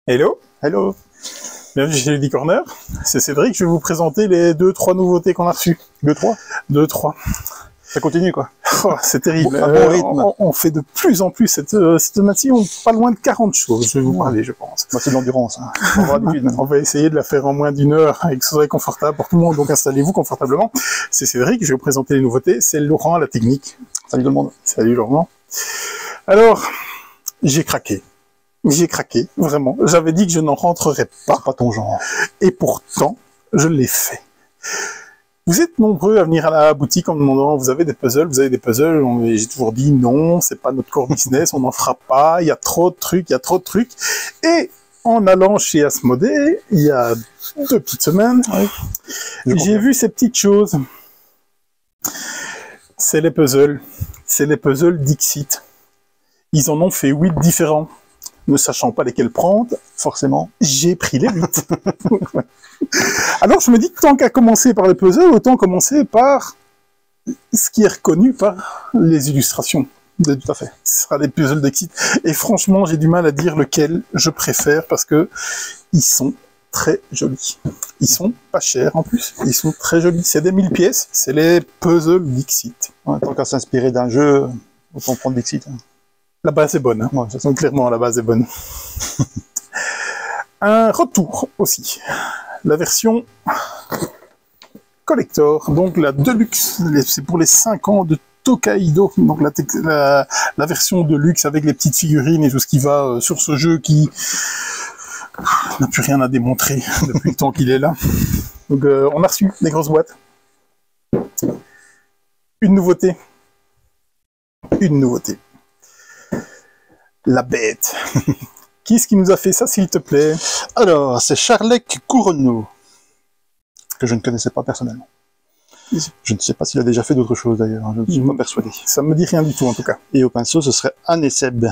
Hello, Hello. bienvenue chez Lady Corner. C'est Cédric, je vais vous présenter les 2-3 nouveautés qu'on a reçues. 2-3. 2-3. Ça continue, quoi. Oh, c'est terrible. Un bon rythme. On fait de plus en plus cette semaine-ci, on pas loin de 40 choses, je vais vous parler, je pense. Bah, c'est de l'endurance, hein. On va avoir l'habitude, maintenant. On va essayer de la faire en moins d'une heure et que ce soit confortable pour tout le monde, donc installez-vous confortablement. C'est Cédric, je vais vous présenter les nouveautés. C'est Laurent à la technique. Salut tout le monde. Salut Laurent. Alors, j'ai craqué. J'ai craqué, vraiment. J'avais dit que je n'en rentrerais pas. C'est pas ton genre. Et pourtant, je l'ai fait. Vous êtes nombreux à venir à la boutique en me demandant, vous avez des puzzles, J'ai toujours dit non, c'est pas notre core business, on n'en fera pas, il y a trop de trucs, Et en allant chez Asmodée, il y a 2 petites semaines, j'ai vu ces petites choses. C'est les puzzles Dixit. Ils en ont fait 8 différents. Ne sachant pas lesquels prendre, forcément, j'ai pris les 8. Alors je me dis, tant qu'à commencer par les puzzles, autant commencer par ce qui est reconnu par les illustrations. Tout à fait. Ce sera les puzzles d'Exit. Et franchement, j'ai du mal à dire lequel je préfère parce que ils sont très jolis. Ils sont pas chers en plus. Ils sont très jolis. C'est des 1000 pièces. C'est les puzzles d'Exit. Ouais, tant qu'à s'inspirer d'un jeu, autant prendre Dixit. Hein. La base est bonne. Hein. Ouais, Donc, clairement, la base est bonne. Un retour aussi. La version collector, donc la Deluxe. C'est pour les 5 ans de Tokaido. Donc la version Deluxe avec les petites figurines et tout ce qui va sur ce jeu qui n'a plus rien à démontrer depuis le temps qu'il est là. Donc on a reçu des grosses boîtes. Une nouveauté. La bête. Qui est-ce qui nous a fait ça, s'il te plaît? Alors, c'est Charlec Couronneau, que je ne connaissais pas personnellement. Je ne sais pas s'il a déjà fait d'autres choses, d'ailleurs. Je ne suis pas persuadé. Ça me dit rien du tout, en tout cas. Et au pinceau, ce serait Aneseb.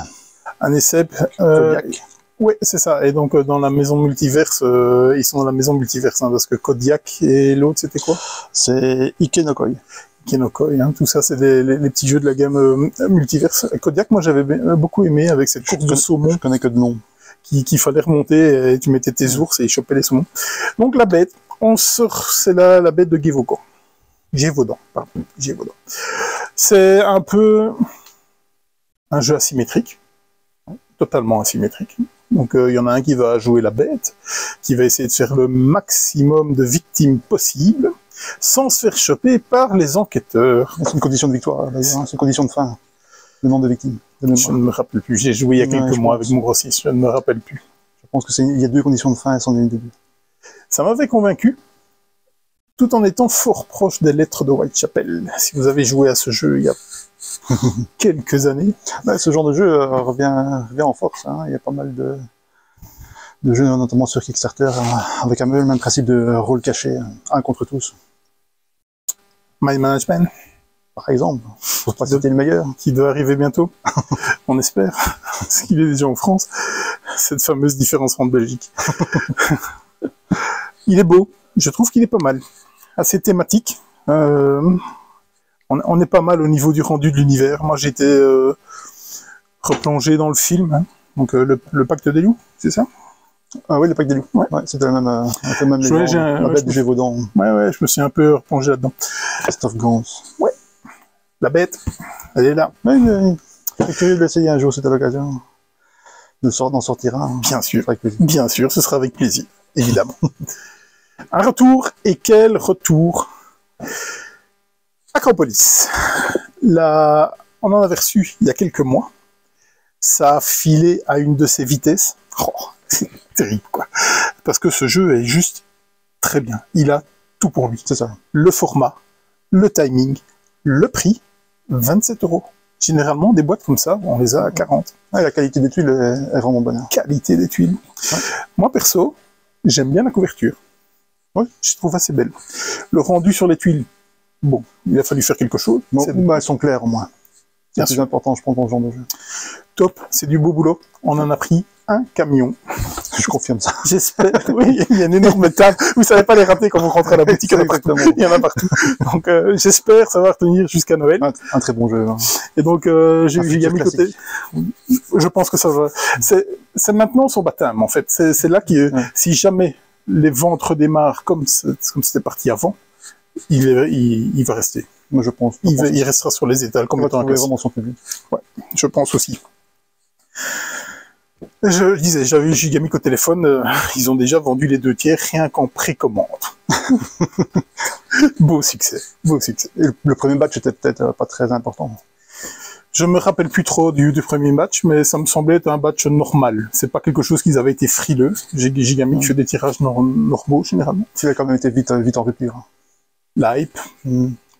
Aneseb. Kodiak. Oui, c'est ça. Et donc, dans la maison multiverse, ils sont dans la maison multiverse, hein, parce que Kodiak et l'autre, c'était quoi? C'est Ikenokoi. Ikenokoi, hein, tout ça, c'est les petits jeux de la gamme multiverse. Kodiak, moi, j'avais beaucoup aimé avec cette course de saumon. Je connais que de nom. Qu'il fallait remonter, et tu mettais tes ours et ils chopaient les saumons. Donc, la bête, c'est la bête de Gévaudan. C'est un peu un jeu asymétrique, totalement asymétrique. Donc il y en a un qui va jouer la bête, qui va essayer de faire le maximum de victimes possible, sans se faire choper par les enquêteurs. C'est une condition de victoire, d'ailleurs, hein. C'est une condition de fin. Le nombre de victimes. Je ne me rappelle plus. J'ai joué il y a quelques mois avec mon grossiste, je ne me rappelle plus. Je pense qu'il y a 2 conditions de fin et c'en est une des 2. Ça m'avait convaincu, tout en étant fort proche des lettres de Whitechapel. Si vous avez joué à ce jeu il y a quelques années. Bah, ce genre de jeu revient en force. Hein. Il y a pas mal de jeux, notamment sur Kickstarter, avec un peu le même principe de rôle caché, un contre tous. Mind Management, par exemple, pour pas citer le meilleur. Qui doit arriver bientôt, on espère, parce qu'il est déjà en France, cette fameuse différence entre Belgique. Il est beau, je trouve qu'il est pas mal, assez thématique. On est pas mal au niveau du rendu de l'univers. Moi, j'étais replongé dans le film, hein. Donc le Pacte des loups, c'est ça? Ah oui, le Pacte des loups. Ouais, c'était un peu même la bête du Gévaudan. Ouais, je me suis un peu replongé là-dedans. Christophe Gans. Ouais. La bête, elle est là. Ouais, je suis curieux de l'essayer un jour, c'était l'occasion. D'en sortir un. Bien sûr, avec plaisir. Bien sûr, ce sera avec plaisir, évidemment. Un retour, et quel retour? Acropolis. On en avait reçu il y a quelques mois. Ça a filé à une de ses vitesses. Oh, c'est terrible, quoi. Parce que ce jeu est juste très bien. Il a tout pour lui. C'est ça. Le format, le timing, le prix, 27 €. Généralement, des boîtes comme ça, on les a à 40. Ouais, la qualité des tuiles est vraiment bonne. Qualité des tuiles. Ouais. Moi, perso, j'aime bien la couverture. Ouais. Je trouve assez belle. Le rendu sur les tuiles, bon, il a fallu faire quelque chose. Bon, bah, elles sont claires au moins. C'est plus important, je pense, dans ce genre de jeu. Top, c'est du beau boulot. On en a pris un camion. Je confirme ça. J'espère. Oui, il y a une énorme table. Vous savez pas les rater quand vous rentrez à la boutique. Il y en a partout. Donc, j'espère savoir tenir jusqu'à Noël. Un très bon jeu. Hein. Et donc, j'ai mis côté. Je pense que ça va. C'est maintenant son baptême, en fait. C'est là que, si jamais les ventes redémarrent comme c'était parti avant, il va rester. Moi, je pense. Il restera sur les étals comme étant un classique. Vraiment son public. Ouais, je pense aussi. Je disais, j'avais eu Gigamic au téléphone, ils ont déjà vendu les 2 tiers rien qu'en précommande. Beau succès, beau succès. Et le premier match était peut-être pas très important. Je me rappelle plus trop du premier match, mais ça me semblait être un match normal. C'est pas quelque chose qu'ils avaient été frileux. Gigamic fait des tirages normaux, généralement. Il a quand même été vite en rupture. La hype.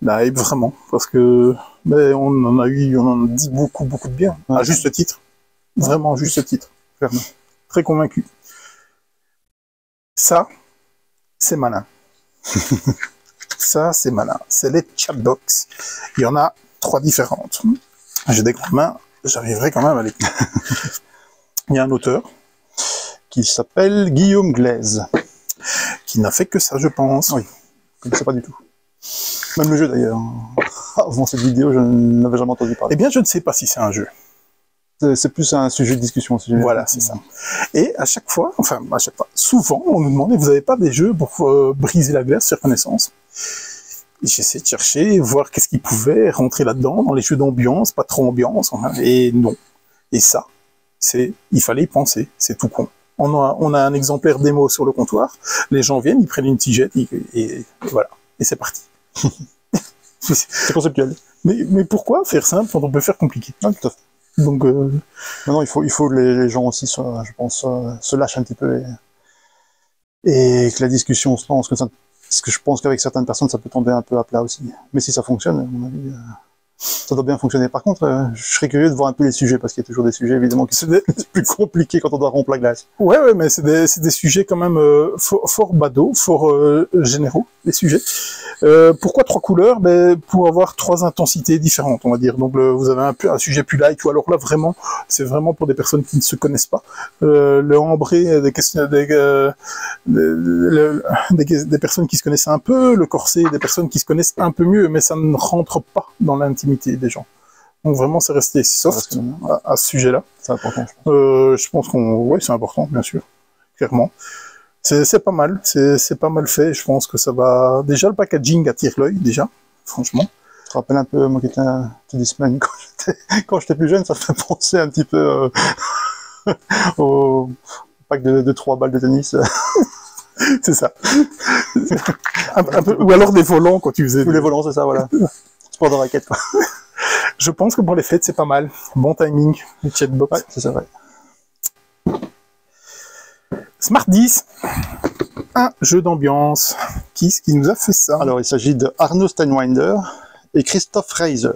La hype, vraiment. Parce que, mais on en a dit beaucoup de bien. À juste titre. Vraiment, à juste titre. Clairement. Très convaincu. Ça, c'est malin. Ça, c'est malin. C'est les chatbox. Il y en a 3 différentes. J'ai des grandes mains, j'arriverai quand même à les... Il y a un auteur qui s'appelle Guillaume Glaise. Qui n'a fait que ça, je pense. Oui, je ne sais pas du tout. Même le jeu d'ailleurs. Avant cette vidéo, je n'avais jamais entendu parler. Eh bien, je ne sais pas si c'est un jeu. C'est plus un sujet de discussion. Si voilà, c'est ça. Et à chaque fois, souvent, on nous demandait, vous n'avez pas des jeux pour briser la glace, faire connaissance? J'essaie de chercher, voir qu'est-ce qui pouvait rentrer là-dedans, dans les jeux d'ambiance, pas trop ambiance, et non. Et ça, il fallait y penser, c'est tout con. On a un exemplaire démo sur le comptoir, les gens viennent, ils prennent une tigette, et voilà. Et c'est parti. C'est conceptuel. Mais pourquoi faire simple quand on peut faire compliqué? Ah, tout à fait. Donc, maintenant, il faut que les gens aussi, je pense, se lâchent un petit peu et que la discussion se lance. Parce que je pense qu'avec certaines personnes, ça peut tomber un peu à plat aussi. Mais si ça fonctionne, à mon avis, ça doit bien fonctionner. Par contre, je serais curieux de voir un peu les sujets, parce qu'il y a toujours des sujets, évidemment, qui sont plus compliqués quand on doit rompre la glace. Ouais, mais c'est des sujets quand même fort badauds, fort généraux, les sujets. Pourquoi 3 couleurs? Pour avoir 3 intensités différentes, on va dire. Donc vous avez un sujet plus light, ou alors là vraiment, c'est vraiment pour des personnes qui ne se connaissent pas. Le ambré, des personnes qui se connaissent un peu, le corset, des personnes qui se connaissent un peu mieux, mais ça ne rentre pas dans l'intimité des gens. Donc vraiment, c'est resté soft à ce sujet-là. C'est important, je pense. Je pense c'est important, bien sûr, clairement. C'est pas mal, c'est pas mal fait. Je pense que ça va. Déjà, le packaging attire l'œil, déjà, franchement. Je te rappelle un peu, moi qui étais un tennisman quand j'étais plus jeune, ça me fait penser un petit peu au pack de 3 balles de tennis. C'est ça. un peu, ou alors des volants quand tu faisais. Ou les volants, c'est ça, voilà. Sport de raquette, quoi. Je pense que pour les fêtes, c'est pas mal. Bon timing, les chatbox. Ouais, c'est ça, vrai. Smart 10, un jeu d'ambiance. Qui nous a fait ça? Alors, il s'agit de Arnaud Steinwinder et Christophe Reiser.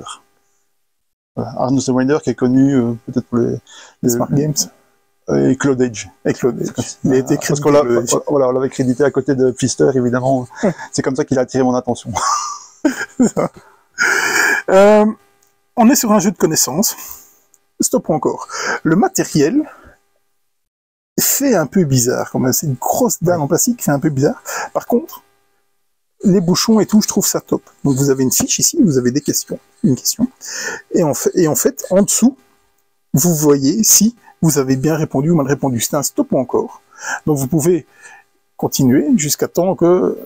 Voilà, Arnaud Steinwinder qui est connu peut-être pour les Smart Games. Et Cloud Age. Il a été crédité. Parce qu'on on l'avait crédité à côté de Pfister, évidemment. C'est comme ça qu'il a attiré mon attention. On est sur un jeu de connaissances. Stop encore. Le matériel fait un peu bizarre, quand même. C'est une grosse dalle en plastique, fait un peu bizarre. Par contre, les bouchons et tout, je trouve ça top. Donc vous avez une fiche ici, vous avez une question. Et en fait, en dessous, vous voyez si vous avez bien répondu ou mal répondu. C'est un stop ou encore. Donc vous pouvez continuer jusqu'à temps que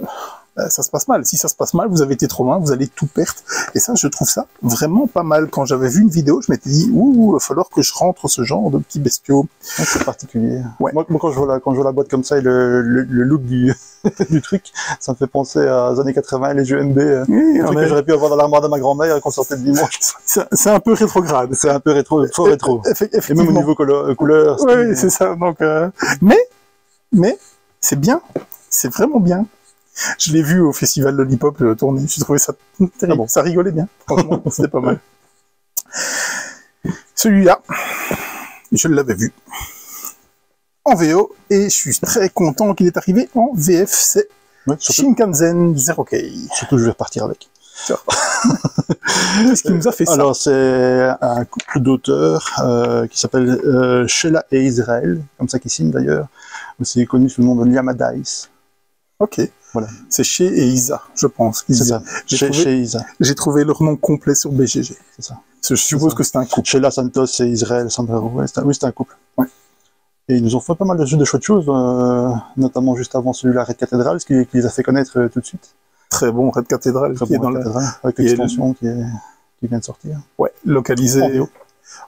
ça se passe mal. Si ça se passe mal, vous avez été trop loin, vous allez tout perdre. Et ça, je trouve ça vraiment pas mal. Quand j'avais vu une vidéo, je m'étais dit, il va falloir que je rentre ce genre de petits bestiaux. C'est particulier. Ouais. Moi, quand je vois la boîte comme ça et le look du truc, ça me fait penser aux années 80, les jeux MB, que j'aurais pu avoir dans l'armoire de ma grand-mère quand on sortait le dimanche. C'est un peu rétrograde. C'est un peu rétro, fort rétro. Et même au niveau couleur. Oui, c'est ça. Donc, mais c'est bien. C'est vraiment bien. Je l'ai vu au festival Lollipop tourner. J'ai trouvé ça terrible. Bon. Ça rigolait bien. Franchement, c'était pas mal. Celui-là, je l'avais vu en VO et je suis très content qu'il est arrivé en VF. C'est Shinkansen 0K. Surtout, je vais repartir avec. Qu'est-ce qui nous a fait ça? Alors, c'est un couple d'auteurs qui s'appelle Sheila et Israël, comme ça qu'ils signent d'ailleurs, aussi connu sous le nom de Liam Dice. Ok. Voilà. C'est chez et Isa, je pense. C'est ça. Chez Isa. J'ai trouvé leur nom complet sur BGG. C'est ça. Je suppose que c'est un couple. Sheila Santos et Israël Sombrero. Ouais, oui, c'est un couple. Ouais. Et ils nous ont fait pas mal de chouettes choses, notamment juste avant celui-là, Red Cathedral, ce qui les a fait connaître tout de suite. Très bon Red Cathedral, Très qui bon est dans Red Cathedral, avec l'extension qui vient de sortir. Ouais, localisé En VO.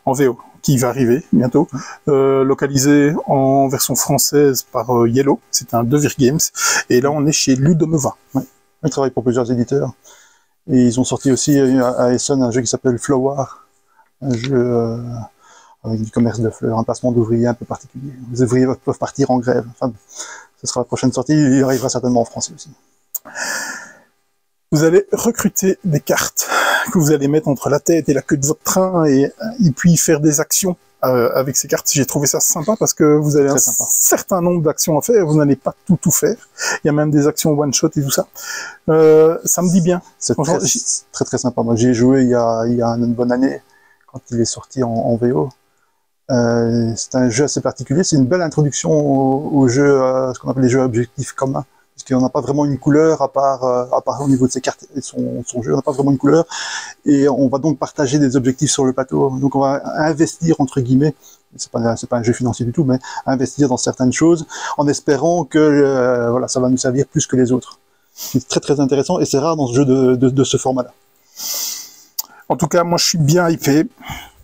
En VO, qui va arriver bientôt. Localisé en version française par Yellow, c'est un 2 Games. Et là, on est chez Ludonova. Ouais. Ils travaillent pour plusieurs éditeurs. Et ils ont sorti aussi à Essen un jeu qui s'appelle Flower, un jeu avec du commerce de fleurs, un placement d'ouvriers un peu particulier. Les ouvriers peuvent partir en grève. Enfin, ce sera la prochaine sortie, il arrivera certainement en français aussi. Vous allez recruter des cartes que vous allez mettre entre la tête et la queue de votre train et puis faire des actions avec ces cartes. J'ai trouvé ça sympa parce que vous avez certain nombre d'actions à faire, vous n'allez pas tout faire. Il y a même des actions one-shot et tout ça. Ça me dit bien. C'est très sympa. Moi, j'y ai joué il y a une bonne année, quand il est sorti en VO. C'est un jeu assez particulier, c'est une belle introduction au jeu, ce qu'on appelle les jeux à objectifs communs, parce qu'on n'a pas vraiment une couleur, à part au niveau de ses cartes et son jeu, on n'a pas vraiment une couleur, et on va donc partager des objectifs sur le plateau, donc on va investir, entre guillemets, c'est pas un jeu financier du tout, mais investir dans certaines choses, en espérant que voilà, ça va nous servir plus que les autres. C'est très intéressant, et c'est rare dans ce jeu de ce format-là. En tout cas, moi je suis bien hypé.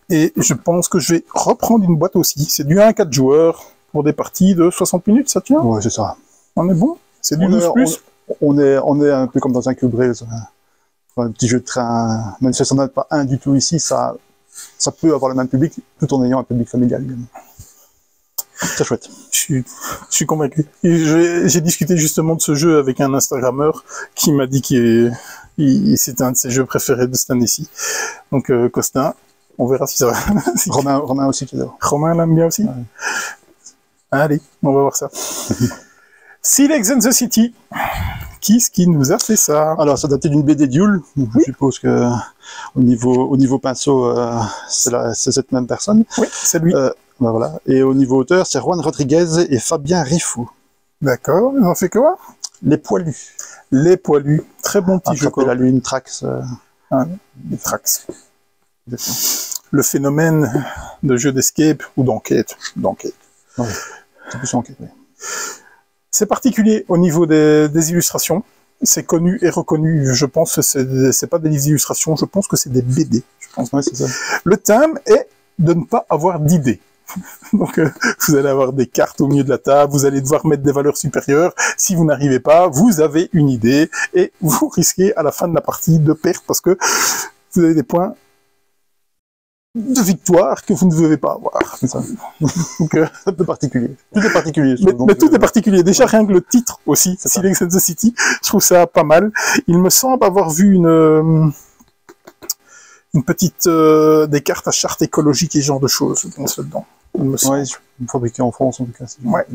Et je pense que je vais reprendre une boîte aussi. C'est du 1 à 4 joueurs pour des parties de 60 minutes, ça tient? Ouais, c'est ça. On est bon? C'est du 12+. On est un peu comme dans un Cube Race. Un petit jeu de train, même si ça n'en a pas un du tout ici, ça peut avoir le même public, tout en ayant un public familial également. C'est chouette. Je suis convaincu. J'ai discuté justement de ce jeu avec un Instagrammeur qui m'a dit que c'était un de ses jeux préférés de cette année-ci. Donc, Costin. On verra si ça va. Romain aussi, tu Romain l'aime bien aussi. Ouais. Allez, on va voir ça. Silex and the City. Qui nous a fait ça? Alors, ça datait d'une BD Duel. Oui. Je suppose que au niveau pinceau, c'est cette même personne. Oui, c'est lui. Ben voilà. Et au niveau auteur, c'est Juan Rodriguez et Fabien Rifou. D'accord. Ils ont fait quoi? Les Poilus. Les Poilus. Très bon petit jeu. La Lune, Trax. Les Trax. Le phénomène de jeu d'escape ou d'enquête. Ouais, c'est plus enquête, oui. C'est particulier au niveau des illustrations. C'est connu et reconnu. Je pense que c'est pas des livres d'illustration, je pense que c'est des BD. Je pense. Ouais, c'est ça. Le thème est de ne pas avoir d'idée. Donc, vous allez avoir des cartes au milieu de la table, vous allez devoir mettre des valeurs supérieures. Si vous n'arrivez pas, vous avez une idée et vous risquez à la fin de la partie de perdre parce que vous avez des points de victoire que vous ne devez pas avoir. C'est ça. Donc, un peu particulier. Tout est particulier. Mais tout est particulier. Déjà, rien que le titre aussi, Silex and the City, je trouve ça pas mal. Il me semble avoir vu une petite des cartes à charte écologique et ce genre de choses, je pense, là-dedans. Ouais, fabriqué en France en tout cas. Ouais.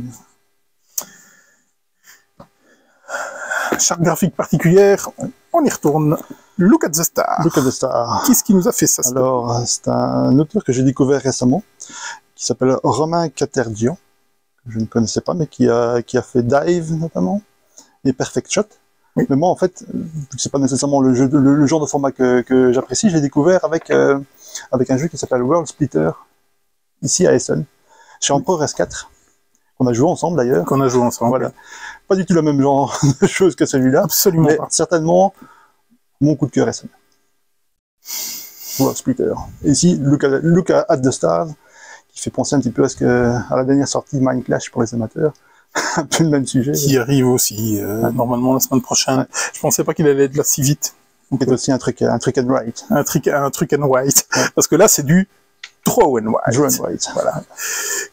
Charte graphique particulière, on y retourne. Look at the Star. Look at the Star. Qu'est-ce qui nous a fait ça? Alors, c'est un auteur que j'ai découvert récemment, qui s'appelle Romain Caterdian, que je ne connaissais pas, mais qui a fait Dive notamment, et Perfect Shot. Oui. Mais moi, en fait, c'est pas nécessairement le genre de format que j'apprécie, je l'ai découvert avec un jeu qui s'appelle World Splitter, ici à Essen, chez Emperor S4, qu'on a joué ensemble d'ailleurs. Qu'on a joué ensemble. Voilà. Pas du tout le même genre de choses que celui-là. Absolument mais pas. Certainement mon coup de cœur Essen. World Splitter. Et ici, Look at the Stars, qui fait penser un petit peu à la dernière sortie Mind Clash pour les amateurs. Un peu le même sujet. Qui arrive aussi, normalement la semaine prochaine. Ouais. Je pensais pas qu'il allait être là si vite. Donc, c'est aussi un trick and write. Un trick and write. Ouais. Parce que là, c'est du draw and write. Draw and write. Voilà.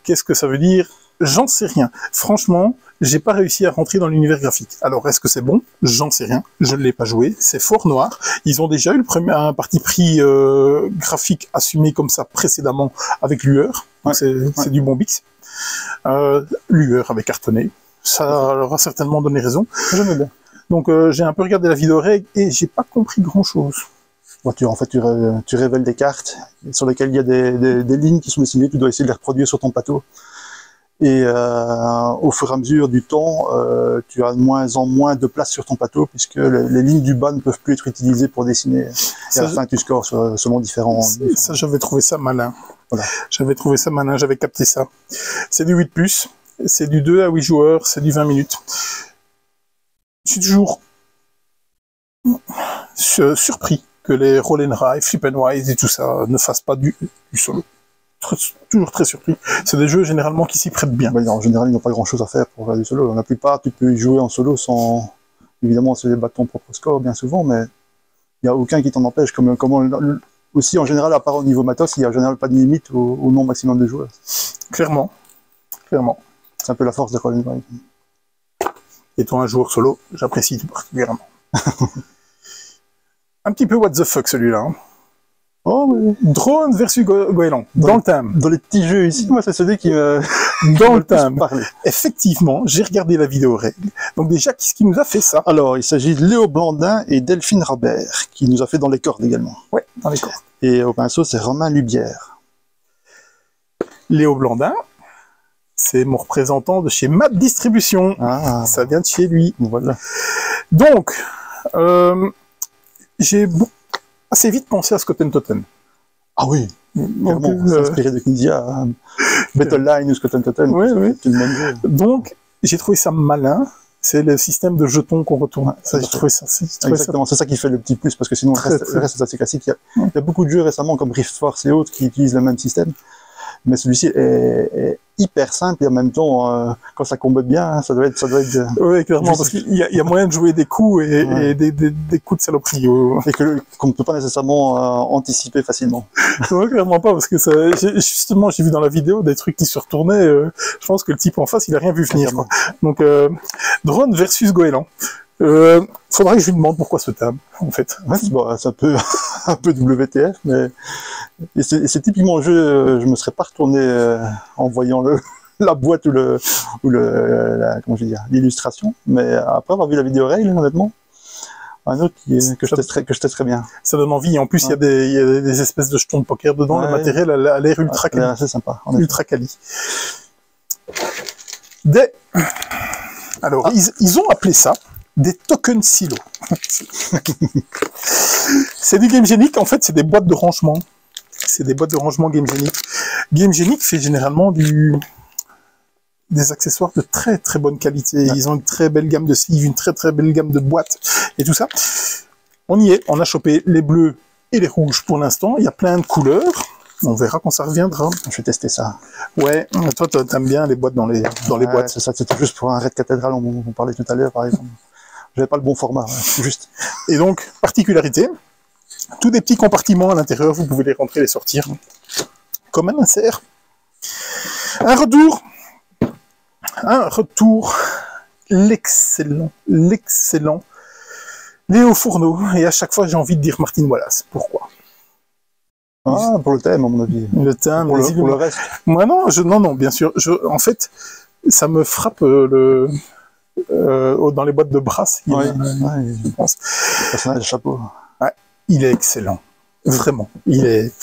Qu'est-ce que ça veut dire? J'en sais rien. Franchement, j'ai pas réussi à rentrer dans l'univers graphique. Alors, est-ce que c'est bon? J'en sais rien. Je ne l'ai pas joué. C'est fort noir. Ils ont déjà eu un parti pris graphique assumé comme ça précédemment avec Lueur. Ouais. C'est du bon bix. Lueur avait cartonné. Ça leur a certainement donné raison. J'aime bien. Donc j'ai un peu regardé la vidéo règle et j'ai pas compris grand-chose. Bon, en fait, tu révèles des cartes sur lesquelles il y a des lignes qui sont dessinées, tu dois essayer de les reproduire sur ton plateau. Et au fur et à mesure du temps, tu as de moins en moins de place sur ton plateau, puisque les lignes du bas ne peuvent plus être utilisées pour dessiner. Et à la fin, tu scores selon différents... Ça, j'avais trouvé ça malin. Voilà. J'avais trouvé ça malin, j'avais capté ça. C'est du 8+, c'est du 2 à 8 joueurs, c'est du 20 minutes. Je suis toujours surpris que les Roll and Ride, Flip and Wise et tout ça ne fassent pas du solo. Toujours très surpris. C'est des jeux généralement qui s'y prêtent bien. Ben, en général, ils n'ont pas grand chose à faire pour faire du solo. La plupart, tu peux y jouer en solo sans évidemment se débattre ton propre score bien souvent, mais il n'y a aucun qui t'en empêche. Aussi, en général, à part au niveau matos, il n'y a en général pas de limite au nombre maximum de joueurs. Clairement. Clairement. C'est un peu la force de Roll and Ride. Étant un joueur solo, j'apprécie tout particulièrement. Un petit peu what the fuck celui-là. Hein. Oh oui. Drone versus Goéland. Dans le thème. Dans les petits jeux ici, moi c'est celui qui me... Dans le thème. Effectivement, j'ai regardé la vidéo règle. Donc déjà, qu'est-ce qui nous a fait ça? Alors, il s'agit de Léo Blandin et Delphine Rabert, qui nous a fait dans les cordes également. Ouais, dans les cordes. Et au pinceau, c'est Romain Lubière. Léo Blandin, c'est mon représentant de chez Map Distribution. Ah. Ça vient de chez lui. Voilà. Donc, j'ai assez vite pensé à Scott & Totten. Ah oui, clairement, c'est inspiré de Knizia, Battle Line ou Scott & Totten. Oui, oui. C'est le même jeu. Donc, j'ai trouvé ça malin. C'est le système de jetons qu'on retourne. Ça, j'ai trouvé ça. Exactement, c'est ça qui fait le petit plus, parce que sinon le reste c'est assez classique. Il y a beaucoup de jeux récemment comme Rift Force et autres qui utilisent le même système. Mais celui-ci est hyper simple et en même temps, quand ça combat bien, ça doit être. Oui, clairement, parce qu'il y a moyen de jouer des coups et des coups de saloperie. Et qu'on ne peut pas nécessairement anticiper facilement. Oui, clairement pas, parce que justement, j'ai vu dans la vidéo des trucs qui se retournaient. Je pense que le type en face, il a rien vu venir. Quoi. Donc, Drone versus Goéland. Faudrait que je lui demande pourquoi ce thème, en fait. Ouais, c'est un peu WTF, mais c'est typiquement le jeu, je me serais pas retourné en voyant la boîte ou comment je vais dire, l'illustration, mais après avoir vu la vidéo règle, honnêtement, un autre que je testerais bien. Ça donne envie, en plus il y a des espèces de jetons de poker dedans, le matériel a l'air ultra quali. C'est sympa. Ultra quali. Alors, ils ont appelé ça des tokens silo. C'est du Game Genic, en fait, c'est des boîtes de rangement. C'est des boîtes de rangement Game Genic. Game Genic fait généralement des accessoires de très très bonne qualité. Ouais. Ils ont une très belle gamme de sleeves, une très très belle gamme de boîtes et tout ça. On y est, on a chopé les bleus et les rouges pour l'instant. Il y a plein de couleurs. On verra quand ça reviendra. Je vais tester ça. Ouais, toi t'aimes bien les boîtes dans les boîtes. C'est ça, c'était juste pour un raid cathédrale, on parlait tout à l'heure par exemple. J'avais pas le bon format, juste. Et donc, particularité, tous des petits compartiments à l'intérieur, vous pouvez les rentrer et les sortir. Comme un insert. Un retour, l'excellent Léo Fourneau. Et à chaque fois, j'ai envie de dire Martin Wallace. Pourquoi? Ah, pour le thème, à mon avis. Le thème, pour le reste. Moi, non, bien sûr. En fait, ça me frappe dans les boîtes de Brass, je pense. Le personnage de chapeau. Ouais, il est excellent. Vraiment. Il est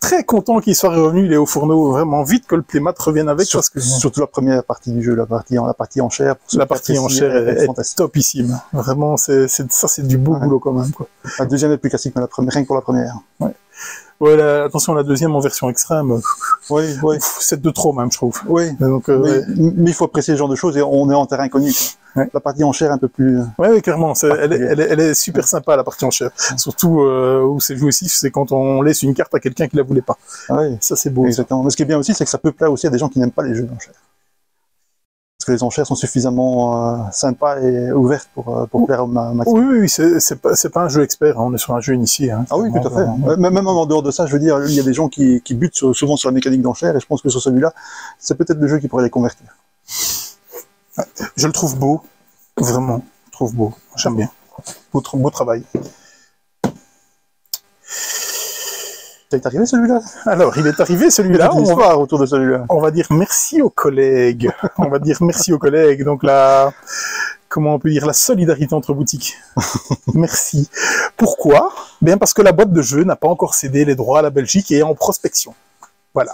très content qu'il soit revenu, Léo Fourneau. Vraiment vite que le playmat revienne avec. Surtout la première partie du jeu, la partie enchère. La partie enchère est topissime. Vraiment, ça, c'est du beau boulot quand même. Quoi. La deuxième est plus classique, mais rien que pour la première. Ouais. Ouais, attention, la deuxième en version extrême, c'est de trop même, je trouve. Oui, donc, mais il faut apprécier ce genre de choses et on est en terrain connu. Ouais. La partie enchère un peu plus... Oui, clairement, elle est super sympa, la partie enchère. Surtout où c'est jouissif, c'est quand on laisse une carte à quelqu'un qui la voulait pas. Oui, ça c'est beau. Exactement. Mais ce qui est bien aussi, c'est que ça peut plaire aussi à des gens qui n'aiment pas les jeux d'enchères. Parce que les enchères sont suffisamment sympas et ouvertes pour plaire au maximum. Oui, c'est pas un jeu expert, hein, on est sur un jeu initié. Hein, ah oui, tout à fait. Même en dehors de ça, je veux dire, il y a des gens qui butent souvent sur la mécanique d'enchères, et je pense que sur celui-là, c'est peut-être le jeu qui pourrait les convertir. Je le trouve beau, vraiment, je le trouve beau, j'aime bien. Beau travail. Il est arrivé celui-là? Alors, il est arrivé celui-là. On va autour de celui-là. On va dire merci aux collègues. Donc là, comment on peut dire, la solidarité entre boutiques. Merci. Pourquoi? Bien parce que la boîte de jeu n'a pas encore cédé les droits à la Belgique et est en prospection. Voilà.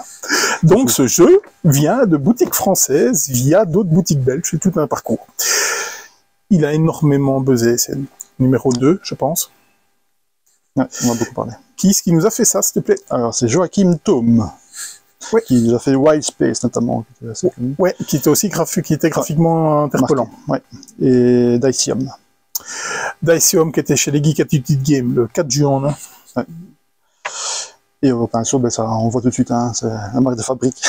Donc ce jeu vient de boutiques françaises via d'autres boutiques belges, c'est tout un parcours. Il a énormément buzzé, c'est numéro 2, je pense. Ouais, on a beaucoup parlé. Qui est-ce qui nous a fait ça, s'il te plaît? Alors, c'est Joachim Thome, ouais, qui nous a fait Wild Space, notamment, qui était assez connu. Ouais, qui était aussi qui était graphiquement interpellant. Ouais. Et Dacium. Dacium, qui était chez les Geek Attitude Game, le 4 juin. Hein. Ouais. Et bien sûr, ben, ça, on voit tout de suite, hein, c'est la marque de fabrique.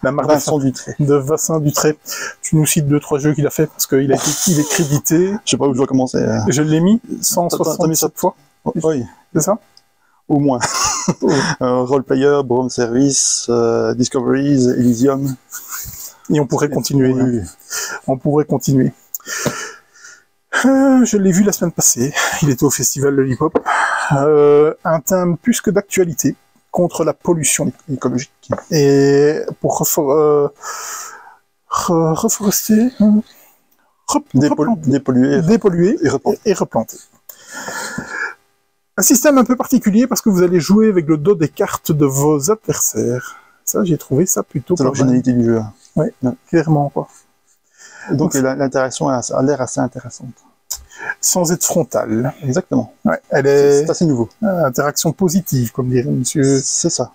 La marque Vincent Dutray. De Vincent Dutray. Tu nous cites 2-3 jeux qu'il a fait, parce qu'il il est crédité. Je sais pas où je dois commencer. Je l'ai mis 167 fois. Oui. C'est ça? Au moins. Roleplayer, Brown Service, Discoveries, Elysium. Et on pourrait continuer. Oui. Hein. On pourrait continuer. Je l'ai vu la semaine passée. Il était au festival Lollipop. Un thème plus que d'actualité contre la pollution écologique. Et pour reforester, dépolluer et replanter. Un système un peu particulier parce que vous allez jouer avec le dos des cartes de vos adversaires. Ça, j'ai trouvé ça plutôt... C'est l'originalité du jeu. Oui, ouais. Clairement, quoi. Et donc l'interaction a l'air assez intéressante. Sans être frontale. Exactement. Ouais, c'est assez nouveau. Interaction positive, comme dirait monsieur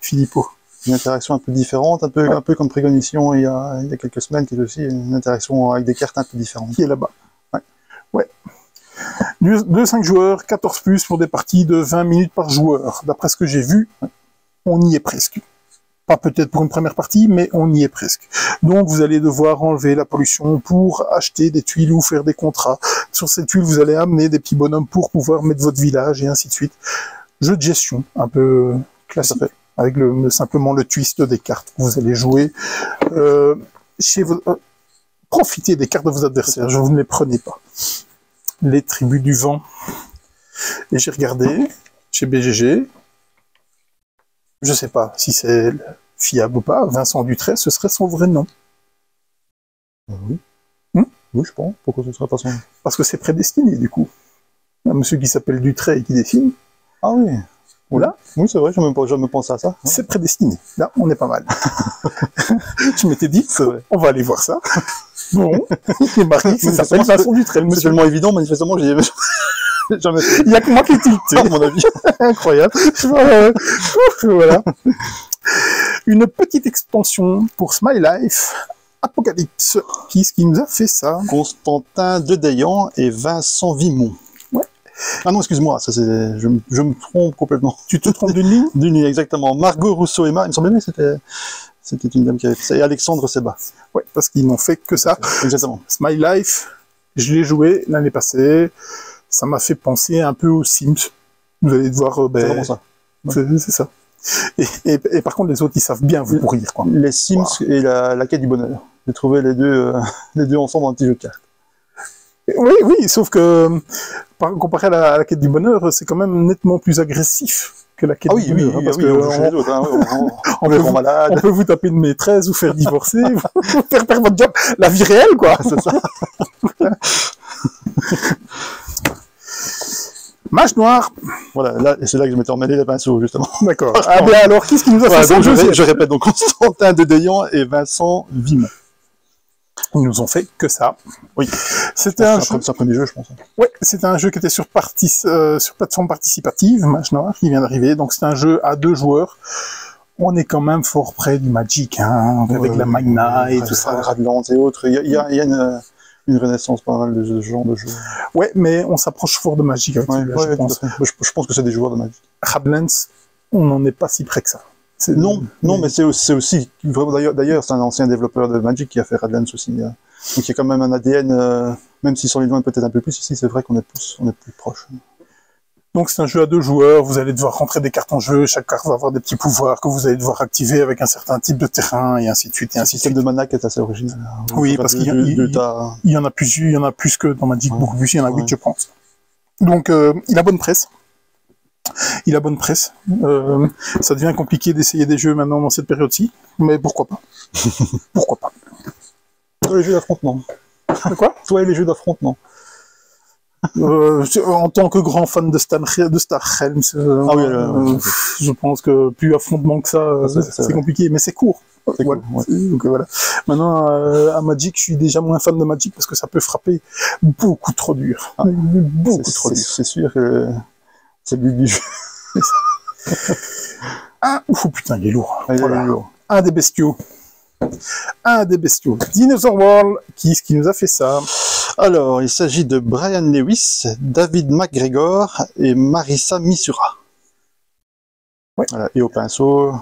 Philippot. Une interaction un peu différente, un peu comme Précognition il y a quelques semaines, qui est aussi une interaction avec des cartes un peu différentes. Qui est là-bas. Ouais. 2-5 joueurs, 14 plus pour des parties de 20 minutes par joueur. D'après ce que j'ai vu, on y est presque. Pas peut-être pour une première partie, mais on y est presque. Donc vous allez devoir enlever la pollution pour acheter des tuiles ou faire des contrats. Sur ces tuiles, vous allez amener des petits bonhommes pour pouvoir mettre votre village et ainsi de suite. Jeu de gestion, un peu classique, avec simplement le twist des cartes que vous allez jouer. Profitez des cartes de vos adversaires, je vous ne les prenez pas. Les tribus du vent. Et j'ai regardé chez BGG. Je sais pas si c'est fiable ou pas. Vincent Dutray, ce serait son vrai nom. Oui. Oui, je pense. Pourquoi ce serait pas son nom? Parce que c'est prédestiné, du coup. Un monsieur qui s'appelle Dutray et qui dessine. Ah oui. Voilà. Oui, c'est vrai, je me pense à ça. Ouais. C'est prédestiné. Là, on est pas mal. Je m'étais dit, on va aller voir ça. Bon, il est marqué, ça s'appelle Vincent Dutray. C'est tellement évident, manifestement, j'y ai jamais... Il y a que moi qui ai tilté, à mon avis. Incroyable. Voilà. Une petite expansion pour Smile Life, Apocalypse. Qui est-ce qui nous a fait ça? Constantin Dedayan et Vincent Vimont. Ouais. Ah non, excuse-moi, ça c'est, je me trompe complètement. Tu te trompes d'une ligne? D'une ligne, exactement. Margot Rousseau et il me semblait bien que c'était une dame qui avait fait ça. Et Alexandre Seba. Ouais, parce qu'ils n'ont fait que ça. Exactement. Smile Life, je l'ai joué l'année passée. Ça m'a fait penser un peu aux Sims. Vous allez devoir... c'est vraiment ça. Ouais. C'est ça. Et par contre, les autres, ils savent bien vous pourrir, quoi. Les Sims et la quête du bonheur. J'ai trouvé les deux ensemble dans un petit jeu de cartes. Oui, sauf que, comparé à la quête du bonheur, c'est quand même nettement plus agressif que la quête du bonheur. Oui, parce que on peut vous taper une maîtresse, vous faire divorcer, vous faire perdre votre job. La vie réelle, quoi. C'est ça. Mage noir. Voilà, là, c'est là que je m'étais emmêlé les pinceaux, justement. D'accord. Ah bien alors, qu'est-ce qui nous a fait ça? Je répète, donc Constantin Dedayan et Vincent Vimont. Ils nous ont fait que ça. Oui. C'était un jeu. C'est un premier jeu, je pense. Ouais, c'était un jeu qui était sur plateforme participative, Mage Noir, qui vient d'arriver. Donc c'est un jeu à 2 joueurs. On est quand même fort près du Magic, hein, avec la Magna et tout ça. Radland et autres. Il y a une renaissance pas mal de ce genre de jeu. Ouais, mais on s'approche fort de Magic avec celui-là, je pense. Je pense que c'est des joueurs de Magic. Radlands, on n'en est pas si près que ça. Non, mais c'est aussi d'ailleurs, c'est un ancien développeur de Magic qui a fait Radlands aussi. Donc il y a quand même un ADN, même si sur les loin peut-être un peu plus, ici c'est vrai qu'on est plus proche. Donc c'est un jeu à 2 joueurs, vous allez devoir rentrer des cartes en jeu, chaque carte va avoir des petits pouvoirs que vous allez devoir activer avec un certain type de terrain, et ainsi de suite, et ainsi de suite. Le système de mana qui est assez original. Oui, parce qu'il y en a plus que dans Magic, beaucoup plus, il y en a 8 je pense. Donc il a bonne presse. Ça devient compliqué d'essayer des jeux maintenant dans cette période-ci, mais pourquoi pas. Pourquoi pas. Toi les jeux d'affrontement. De quoi? Toi et les jeux d'affrontement. En tant que grand fan de Starhelm, je pense que plus affrontement que ça, c'est compliqué, mais c'est court. Voilà. Cool, ouais. Donc, voilà. Maintenant, à Magic, je suis déjà moins fan de Magic parce que ça peut frapper beaucoup trop dur. Beaucoup trop dur. C'est sûr que c'est le but du jeu. Oh putain, il est lourd. Il est Voilà. lourd. Un des bestiaux. Dinosaur World, qui est-ce qui nous a fait ça? Alors, il s'agit de Brian Lewis, David McGregor et Marissa Misura. Ouais. Voilà. Et au pinceau,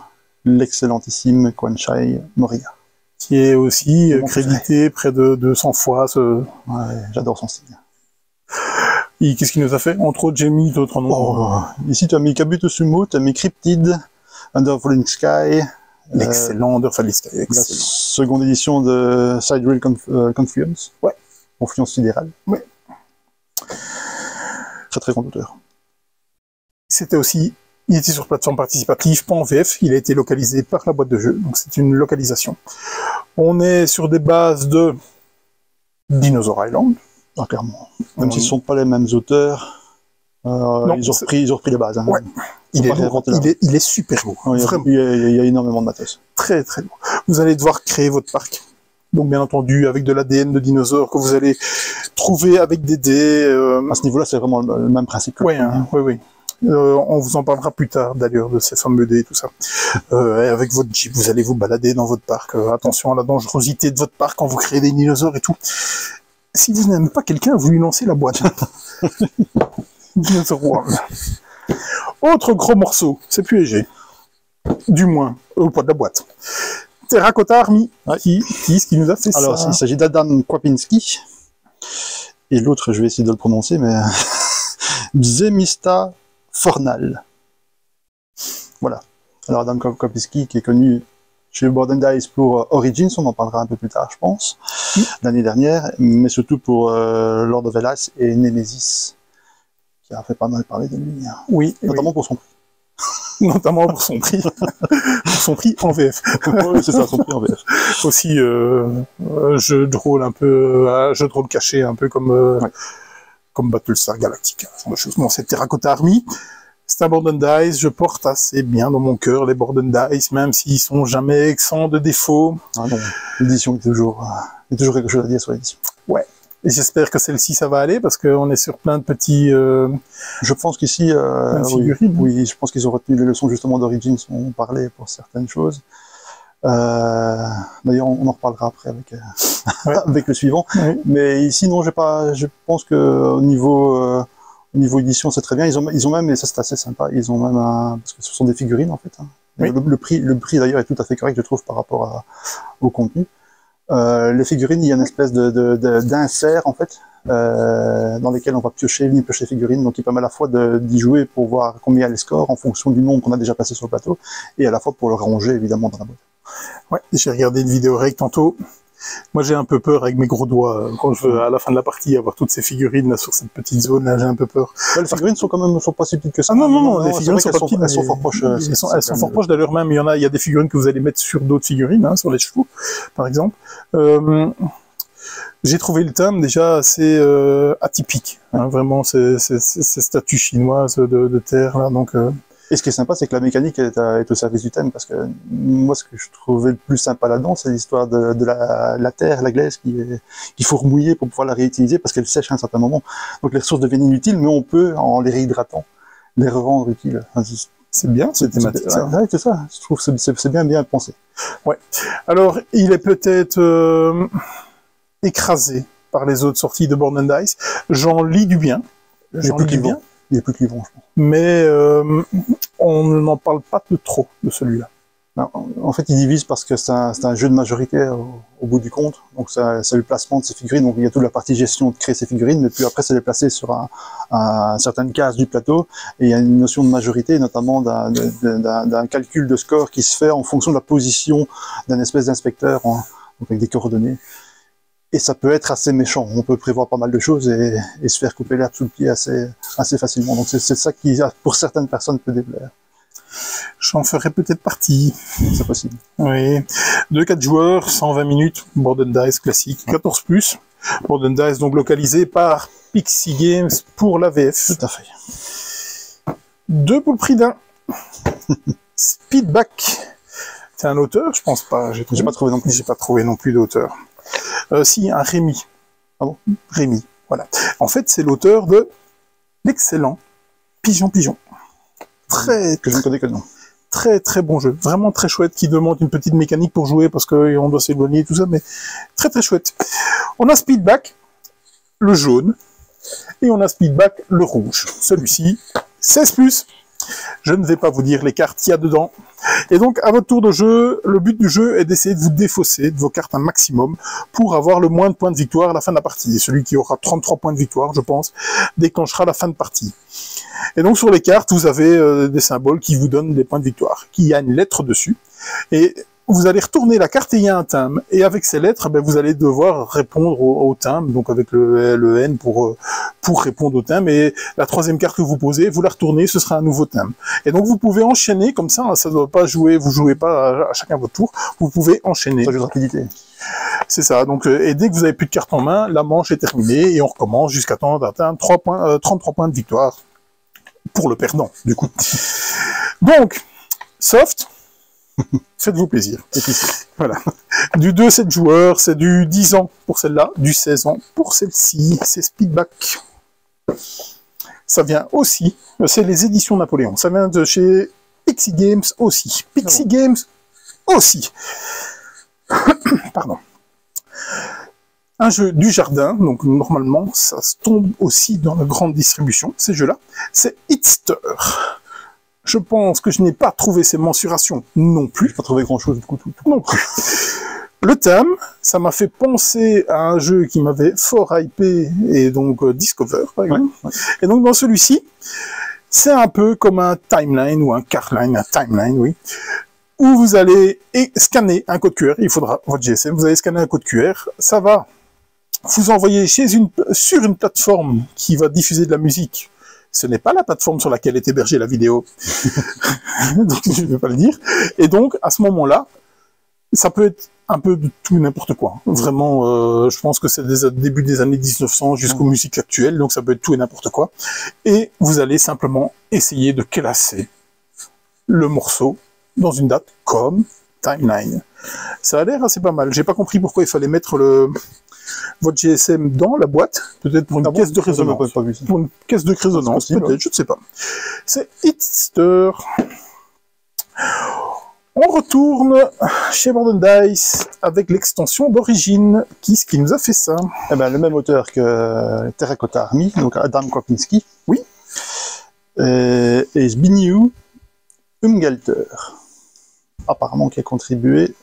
l'excellentissime Kwanchai Moriya. Qui est aussi Mon crédité près de 200 fois. Ouais, j'adore son style. Et qu'est-ce qu'il nous a fait? Entre autres, j'ai mis d'autres noms. Oh, ici, tu as mis Kabuto Sumo, tu as mis Cryptid, Under Falling Sky. L'excellent Under Falling Sky. La Excellent. seconde édition de Sidereal Confluence. Ouais. Confluence sidérale. Ouais. Très très grand auteur. C'était aussi, il était sur plateforme participative, pas en VF, il a été localisé par la boîte de jeu, donc c'est une localisation. On est sur des bases de Dinosaur Island. Ah, clairement. Même s'ils ne sont pas les mêmes auteurs, Non, ils ont repris les bases. Hein. Ouais. Il est, lourd, il est super lourd. Ouais, Vraiment. il y a énormément de matos. Très très lourd. Vous allez devoir créer votre parc. Donc bien entendu, avec de l'ADN de dinosaures que vous allez trouver avec des dés. À ce niveau-là, c'est vraiment le même principe. Oui, hein, oui. On vous en parlera plus tard d'ailleurs de ces fameux dés et tout ça. Et avec votre Jeep, vous allez vous balader dans votre parc. Attention à la dangerosité de votre parc quand vous créez des dinosaures et tout. Si vous n'aimez pas quelqu'un, vous lui lancez la boîte. Dinosaur World. Autre gros morceau, c'est plus léger. Du moins, au poids de la boîte. Terracotta Army, ouais. qui nous a fait Alors, ça? il s'agit d'Adam Kwapinski. Et l'autre, je vais essayer de le prononcer, mais... Bzemista Fornal. Voilà. Alors, Adam Kwapinski, qui est connu chez Board & Dice pour Origins, on en parlera un peu plus tard, je pense, l'année dernière, mais surtout pour Lord of Hellas et Nemesis, qui a fait pas mal parler de lui. Hein. Oui. Notamment pour son prix. Notamment pour son prix. Pour son prix en VF. Oui, c'est ça, son prix en VF. Aussi, jeu de rôle un peu, jeu de rôle caché, un peu comme, ouais. comme Battlestar Galactica. Bon, c'est Terracotta Army. C'est un Board & Dice, je porte assez bien dans mon cœur les Board & Dice, même s'ils sont jamais exempts de défauts. Ah non, l'édition il y a toujours quelque chose à dire sur l'édition. Ouais. Et j'espère que celle-ci, ça va aller, parce qu'on est sur plein de petits... Je pense qu'ici, oui, je pense qu'ils ont retenu les leçons justement d'Origins, on parlait pour certaines choses. D'ailleurs, on en reparlera après avec, avec le suivant. Ouais. Mais ici, non, je pense que au niveau édition, c'est très bien. Ils ont même, et ça c'est assez sympa, ils ont même parce que ce sont des figurines en fait. Hein. Oui. Le prix d'ailleurs est tout à fait correct, je trouve, par rapport au contenu. Les figurines, il y a une espèce d'insert en fait, dans lesquels on va piocher les figurines, donc il permet à la fois d'y jouer pour voir combien les scores en fonction du nombre qu'on a déjà passé sur le plateau, et à la fois pour le ranger évidemment dans la boîte. Ouais, j'ai regardé une vidéo règle tantôt. Moi j'ai un peu peur avec mes gros doigts, quand je veux à la fin de la partie avoir toutes ces figurines là sur cette petite zone là, j'ai un peu peur. Ouais, les figurines sont pas si petites que ça. Ah non, les figurines sont pas petites, elles sont fort proches. Elles sont fort proches d'ailleurs même, il y a des figurines que vous allez mettre sur d'autres figurines, hein, sur les chevaux, par exemple. J'ai trouvé le thème déjà assez atypique, hein, vraiment, c'est statues chinoises de terre là, donc... Et ce qui est sympa, c'est que la mécanique est au service du thème, parce que moi, ce que je trouvais le plus sympa là-dedans, c'est l'histoire de la terre, la glaise qu'il faut remouiller pour pouvoir la réutiliser, parce qu'elle sèche à un certain moment. Donc les ressources deviennent inutiles, mais on peut, en les réhydratant, les revendre utiles. Enfin, c'est bien, c'est thématique. Ouais, c'est ça. Je trouve que c'est bien pensé. Ouais. Alors, il est peut-être écrasé par les autres sorties de Board & Dice. J'en lis du bien. J'en lis du bien. Il est plus clivant, je pense. Mais on n'en parle pas de trop de celui-là. En fait, il divise parce que c'est un jeu de majorité au bout du compte. Donc, c'est le placement de ces figurines. Donc, il y a toute la partie gestion de créer ces figurines, mais puis après, c'est les placer sur certaines cases du plateau. Et il y a une notion de majorité, notamment d'un calcul de score qui se fait en fonction de la position d'un espèce d'inspecteur, donc avec des coordonnées. Et ça peut être assez méchant. On peut prévoir pas mal de choses et se faire couper l'herbe sous le pied assez facilement. Donc c'est ça qui, pour certaines personnes, peut déplaire. J'en ferai peut-être partie. C'est possible. Oui. 2-4 joueurs, 120 minutes, Board & Dice classique, 14+. Board & Dice, donc localisé par Pixie Games pour la VF. Tout à fait. 2 pour le prix d'un. Speedback. C'est un auteur? Je pense pas. J'ai pas trouvé non plus. J'ai pas trouvé non plus d'auteur. Si, un Rémi. Ah bon? Rémi, voilà. En fait, c'est l'auteur de l'excellent Pigeon Pigeon. Que je ne connais que le nom. Très très bon jeu, vraiment très chouette, qui demande une petite mécanique pour jouer parce qu'on doit s'éloigner et tout ça, mais très très chouette. On a Speedback, le jaune, et on a Speedback, le rouge. Celui-ci, 16+. Je ne vais pas vous dire les cartes qu'il y a dedans. Et donc, à votre tour de jeu, le but du jeu est d'essayer de vous défausser de vos cartes un maximum pour avoir le moins de points de victoire à la fin de la partie. Et celui qui aura 33 points de victoire, je pense, déclenchera la fin de partie. Et donc, sur les cartes, vous avez des symboles qui vous donnent des points de victoire, qui a une lettre dessus. Et vous allez retourner la carte et il y a un timbre. Et avec ces lettres, ben, vous allez devoir répondre au timbre, donc avec le N pour répondre au timbre. Et la troisième carte que vous posez, vous la retournez, ce sera un nouveau timbre. Et donc vous pouvez enchaîner comme ça ne doit pas jouer, vous jouez pas à chacun votre tour, vous pouvez enchaîner. Ça joue de rapidité. C'est ça, donc et dès que vous avez plus de cartes en main, la manche est terminée et on recommence jusqu'à temps d'atteindre 33 points de victoire pour le perdant, du coup. Donc, soft, faites-vous plaisir. Voilà. Du 2-7 joueurs, c'est du 10 ans pour celle-là, du 16 ans pour celle-ci, c'est Speedback. Ça vient aussi, c'est les éditions Napoléon, ça vient de chez Pixie Games aussi. Pixie Games aussi. Pardon. Un jeu du jardin, donc normalement ça se tombe aussi dans la grande distribution, ces jeux-là. C'est Hitster. Je pense que je n'ai pas trouvé ces mensurations non plus. J'ai pas trouvé grand-chose du coup. Non plus. Le thème, ça m'a fait penser à un jeu qui m'avait fort hypé, et donc Discover, par exemple. Ouais. Et donc dans celui-ci, c'est un peu comme un timeline, ou un cardline, un timeline, oui, où vous allez scanner un code QR, il faudra votre GSM, vous allez scanner un code QR, ça va vous envoyer sur une plateforme qui va diffuser de la musique. Ce n'est pas la plateforme sur laquelle est hébergée la vidéo, donc je ne vais pas le dire. Et donc, à ce moment-là, ça peut être un peu de tout et n'importe quoi. Vraiment, je pense que c'est des début des années 1900 jusqu'aux musiques actuelles, donc ça peut être tout et n'importe quoi. Et vous allez simplement essayer de classer le morceau dans une date comme timeline. Ça a l'air assez pas mal. J'ai pas compris pourquoi il fallait mettre votre GSM dans la boîte, peut-être pour une caisse de résonance. Pour une caisse de résonance, peut-être, je ne sais pas. C'est Hitster. On retourne chez Board & Dice avec l'extension d'origine. Qui est-ce qui nous a fait ça? Eh ben, le même auteur que Terracotta Army, donc Adam Kropinski. Oui. Et Zbigniew Umgelter. Apparemment qui a contribué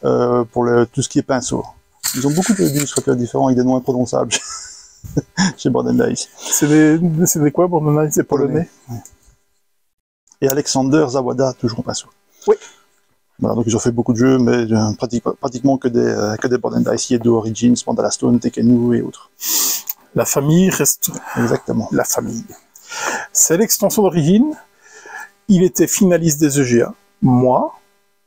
pour tout ce qui est pinceau. Ils ont beaucoup d'illustrateurs différents avec des noms imprononçables chez Board & Dice. C'est des quoi, Board & Dice? C'est polonais. Ouais. Et Alexander Zawada, toujours en pinceau. Oui. Voilà, donc ils ont fait beaucoup de jeux, mais pratiquement que des Board & Dice, Yedo, Origins, Mandala Stone, Tekkenu et autres. La famille reste Exactement. La famille. C'est l'extension d'origine. Il était finaliste des EGA. Moi,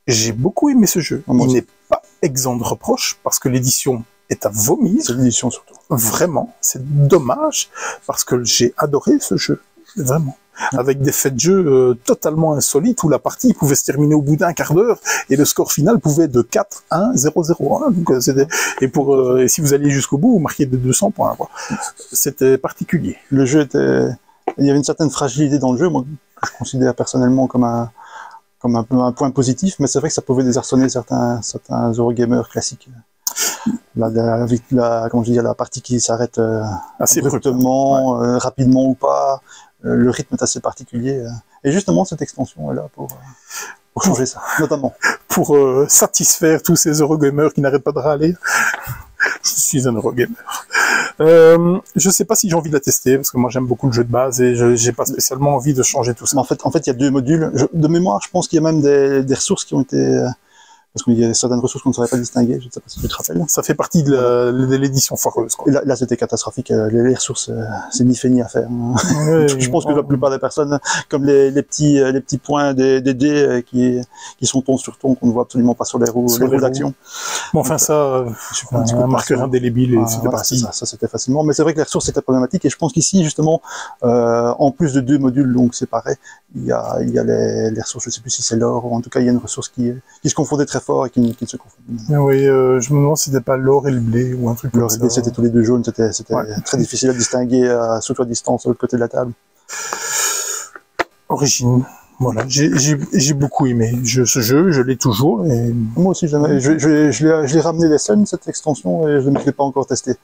j'ai beaucoup aimé ce jeu. Il n'est pas exempt de reproches parce que l'édition est à vomir. C'est l'édition surtout. Vraiment, c'est dommage parce que j'ai adoré ce jeu. Vraiment. Avec des faits de jeu totalement insolites où la partie pouvait se terminer au bout d'un quart d'heure et le score final pouvait être de 4-1, 0-0. Donc, et si vous alliez jusqu'au bout, vous marquiez de 200 points. C'était particulier. Le jeu était... Il y avait une certaine fragilité dans le jeu, moi, que je considère personnellement comme un point positif, mais c'est vrai que ça pouvait désarçonner certains Eurogamers classiques. Comment je dis, la partie qui s'arrête assez abruptement, rapidement ou pas, le rythme est assez particulier. Et justement, cette extension est là pour changer ça, notamment. Pour satisfaire tous ces Eurogamers qui n'arrêtent pas de râler. Je suis un Eurogamer. Je sais pas si j'ai envie de la tester, parce que moi j'aime beaucoup le jeu de base et j'ai pas spécialement envie de changer tout ça. En fait, il y a deux modules. De mémoire, je pense qu'il y a même des ressources qui ont été Parce qu'il y a certaines ressources qu'on ne saurait pas distinguer, je ne sais pas si tu te rappelles. Ça fait partie de l'édition foireuse, quoi. Et là c'était catastrophique. Les ressources, c'est ni fait ni à faire. Hein. Ouais, je pense que la plupart des personnes, comme les petits points des dés qui sont ton sur ton, qu'on ne voit absolument pas sur les roues d'action. Bon, enfin, ça, un marqueur indélébile et c'était parti. Ça c'était facilement. Mais c'est vrai que les ressources étaient problématiques et je pense qu'ici, justement, en plus de 2 modules donc séparés, il y a les ressources, je ne sais plus si c'est l'or, ou en tout cas il y a une ressource qui se confondait très fort et qui ne se confondait. Oui, je me demande si c'était pas l'or et le blé ou un truc comme ça. L'or et le blé, c'était tous les 2 jaunes, c'était très difficile à distinguer surtout à distance, de l'autre côté de la table. Origine. Voilà, j'ai beaucoup aimé ce jeu, je l'ai toujours. Et... Moi aussi, je l'ai ramené des scènes, cette extension, et je ne l'ai pas encore testé.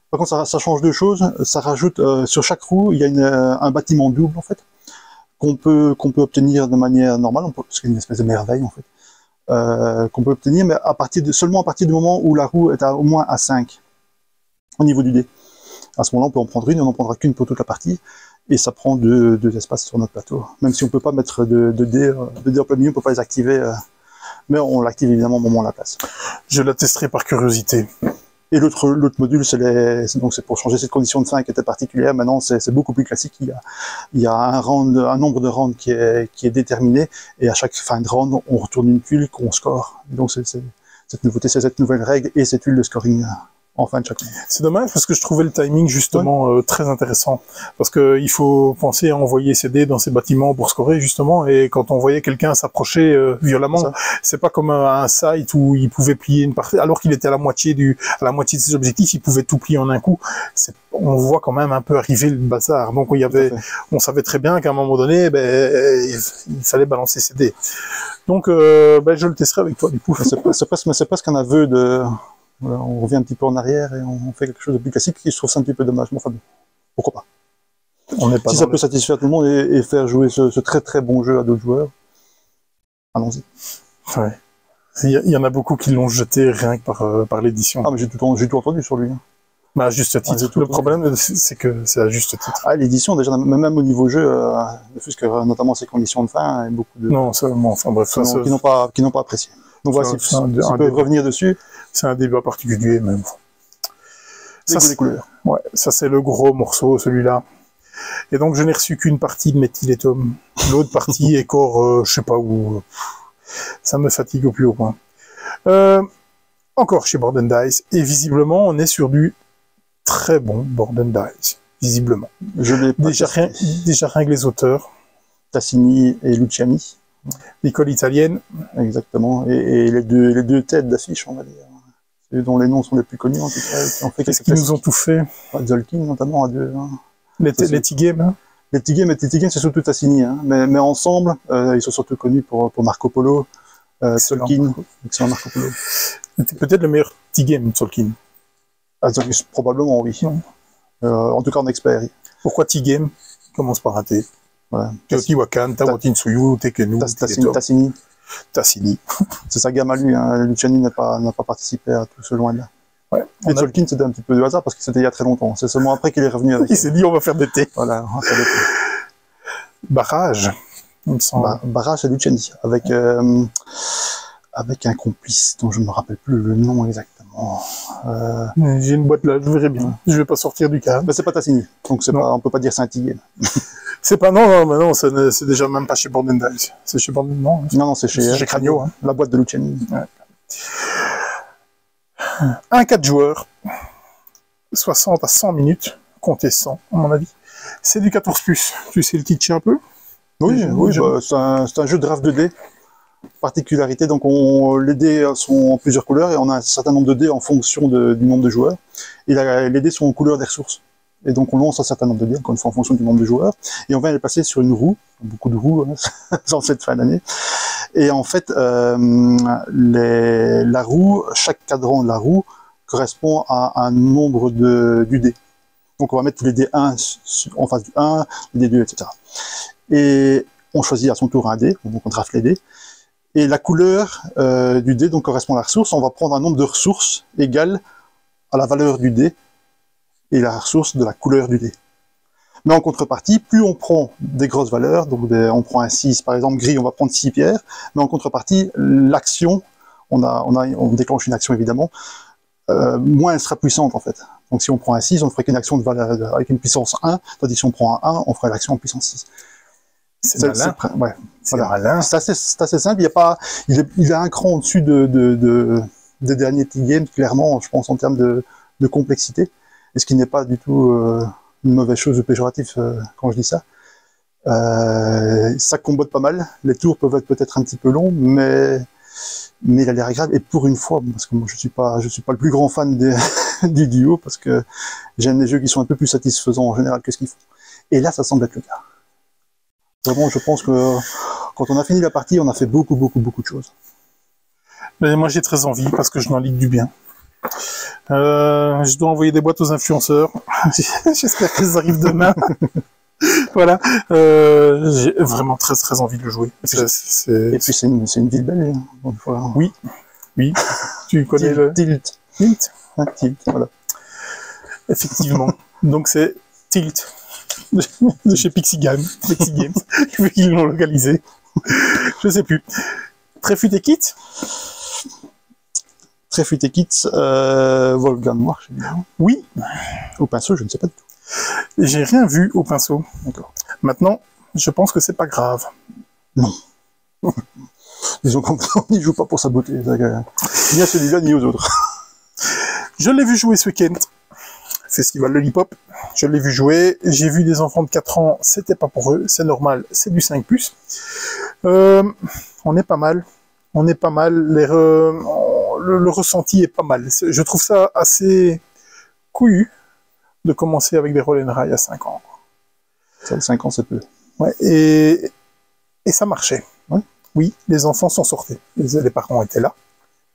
Par contre, ça change 2 choses. Ça rajoute, sur chaque roue, il y a un bâtiment double, en fait, qu'on peut obtenir de manière normale, parce qu'il y a une espèce de merveille, en fait, qu'on peut obtenir, mais seulement à partir du moment où la roue est au moins à 5, au niveau du dé. À ce moment-là, on peut en prendre une, et on n'en prendra qu'une pour toute la partie. Et ça prend 2 espaces sur notre plateau. Même si on ne peut pas mettre de dés en plein milieu, on ne peut pas les activer. Mais on l'active évidemment au moment où on la place. Je la testerai par curiosité. Et l'autre module, c'est pour changer cette condition de fin qui était particulière. Maintenant, c'est beaucoup plus classique. Il y a un nombre de rounds qui est déterminé. Et à chaque fin de round, on retourne une tuile qu'on score. Donc cette nouveauté, c'est cette nouvelle règle et cette tuile de scoring en fin de chaque round. C'est dommage parce que je trouvais le timing justement très intéressant. Parce que il faut penser à envoyer ses dés dans ces bâtiments pour scorer justement. Et quand on voyait quelqu'un s'approcher violemment, c'est pas comme un site où il pouvait plier une partie, alors qu'il était à la moitié de ses objectifs, il pouvait tout plier en un coup. On voit quand même un peu arriver le bazar. Donc on savait très bien qu'à un moment donné, il fallait balancer ses dés. Donc je le testerai avec toi du coup. C'est presque un aveu de... Voilà, on revient un petit peu en arrière et on fait quelque chose de plus classique qui je trouve ça un petit peu dommage. Mais enfin bon, pourquoi pas. Si ça peut satisfaire tout le monde et faire jouer ce très très bon jeu à d'autres joueurs, allons-y. Ouais. Il y en a beaucoup qui l'ont jeté rien que par l'édition. Ah mais j'ai tout entendu sur lui. Hein. Bah, à juste titre. Le problème, c'est que c'est à juste titre. Ah, l'édition, déjà, même au niveau jeu, puisque notamment ces conditions de fin, et beaucoup de... Non, seulement, enfin bref, qui n'ont pas apprécié. Donc voilà, si tu peux revenir dessus. C'est un débat particulier, même. Ça, c'est les couleurs. Ouais, ça c'est le gros morceau, celui-là. Et donc je n'ai reçu qu'une partie de Méthylétum. L'autre partie est encore, je sais pas où. Ça me fatigue au plus haut point. Encore chez Board & Dice. Et visiblement, on est sur du très bon Board & Dice. Visiblement. Je l'ai pas déjà rien que les auteurs. Tassini et Luciani. L'école italienne. Exactement. Et les deux têtes d'affiche, on va dire. Ceux dont les noms sont les plus connus, en tout cas. Qu'est-ce qu'ils nous ont tout fait? Zolkin, notamment, à 2. Hein. Les T-Games, hein. Les T-Games, c'est surtout Tassini. Hein. Mais ensemble, ils sont surtout connus pour Marco Polo, Tolkien, excellent Marco Polo. C'était peut-être le meilleur T-Game, Tolkien. Probablement, oui. En tout cas, en expert. Pourquoi T-Game? Commence par un T. Voilà. Teotihuacan, Tawatinsuyu, Tekenu, Tassini. C'est sa gamme à lui. Hein. Luciani n'a pas participé à tout ce loin de là. Ouais, et Tolkien, c'était un petit peu de hasard parce que c'était il y a très longtemps. C'est seulement après qu'il est revenu avec. Il s'est dit, on va faire des thés. Voilà, on va faire des thés. Barrage, il me semble. Barrage, c'est Luciani, avec un complice dont je ne me rappelle plus le nom exactement. J'ai une boîte là, je verrai bien. Je vais pas sortir du cadre. Mais c'est pas Tassini, donc on peut pas dire c'est un T-Game. C'est pas, non, c'est déjà même pas chez Board & Dice. C'est chez Board & non. Non, c'est chez Cranio, hein. La boîte de Luciani. Ouais. Un 4 joueurs, 60 à 100 minutes, comptez 100, à mon avis. C'est du 14+. Tu sais le pitcher un peu? Oui, c'est un jeu de draft de dés. Particularité, donc les dés sont en plusieurs couleurs et on a un certain nombre de dés en fonction du nombre de joueurs. Et les dés sont en couleur des ressources. Et donc on lance un certain nombre de dés, encore une fois en fonction du nombre de joueurs, et on va les placer sur une roue, beaucoup de roues dans cette fin d'année. Et en fait, la roue, chaque cadran de la roue correspond à un nombre du dé. Donc on va mettre tous les dés 1 en face du 1, les dés 2, etc. Et on choisit à son tour un dé, donc on draft les dés. Et la couleur du dé donc correspond à la ressource. On va prendre un nombre de ressources égal à la valeur du dé et la ressource de la couleur du dé. Mais en contrepartie, plus on prend des grosses valeurs, donc on prend un 6 par exemple, gris, on va prendre 6 pierres, mais en contrepartie, l'action, on déclenche une action évidemment, moins elle sera puissante en fait. Donc si on prend un 6, on ne ferait qu'une action avec une puissance 1, tandis que si on prend un 1, on ferait l'action en puissance 6. C'est malin. Ouais, Voilà. Malin. C'est assez simple, il est un cran au-dessus des derniers T-Games, clairement, je pense, en termes de complexité, et ce qui n'est pas du tout une mauvaise chose ou péjoratif quand je dis ça. Ça combote pas mal, les tours peuvent être peut-être un petit peu longs, mais il a l'air agréable, et pour une fois, parce que moi je suis pas le plus grand fan du duo, parce que j'aime les jeux qui sont un peu plus satisfaisants en général que ce qu'ils font. Et là, ça semble être le cas. Vraiment, je pense que quand on a fini la partie, on a fait beaucoup de choses. Mais moi j'ai très envie, parce que je n'en lis que du bien. Je dois envoyer des boîtes aux influenceurs. J'espère qu'elles arrivent demain. Voilà. J'ai vraiment très envie de le jouer. Et puis c'est une ville belle. Voilà. Oui. Tu connais le Tilt. Tilt. Tilt, voilà. Effectivement. Donc c'est Tilt de chez Pixie Games, vu qu'ils l'ont localisé. Je sais plus. Tréfuté Kit. Tréfuté Kit, Wolfgang Warsch, évidemment. Oui. Au pinceau, je ne sais pas du tout. J'ai rien vu au pinceau. D'accord. Maintenant, je pense que c'est pas grave. Non. Disons qu'on n'y joue pas pour sa beauté. Ni à celui-là, ni aux autres. Je l'ai vu jouer ce week-end. Festival Lollipop. Je l'ai vu jouer. J'ai vu des enfants de 4 ans. C'était pas pour eux. C'est normal. C'est du 5+. On est pas mal. Le ressenti est pas mal. Je trouve ça assez couillu de commencer avec des roll and ride à 5 ans. Ça, 5 ans, c'est peu. Ouais, et ça marchait. Ouais. Oui, les enfants s'en sortaient. Les parents étaient là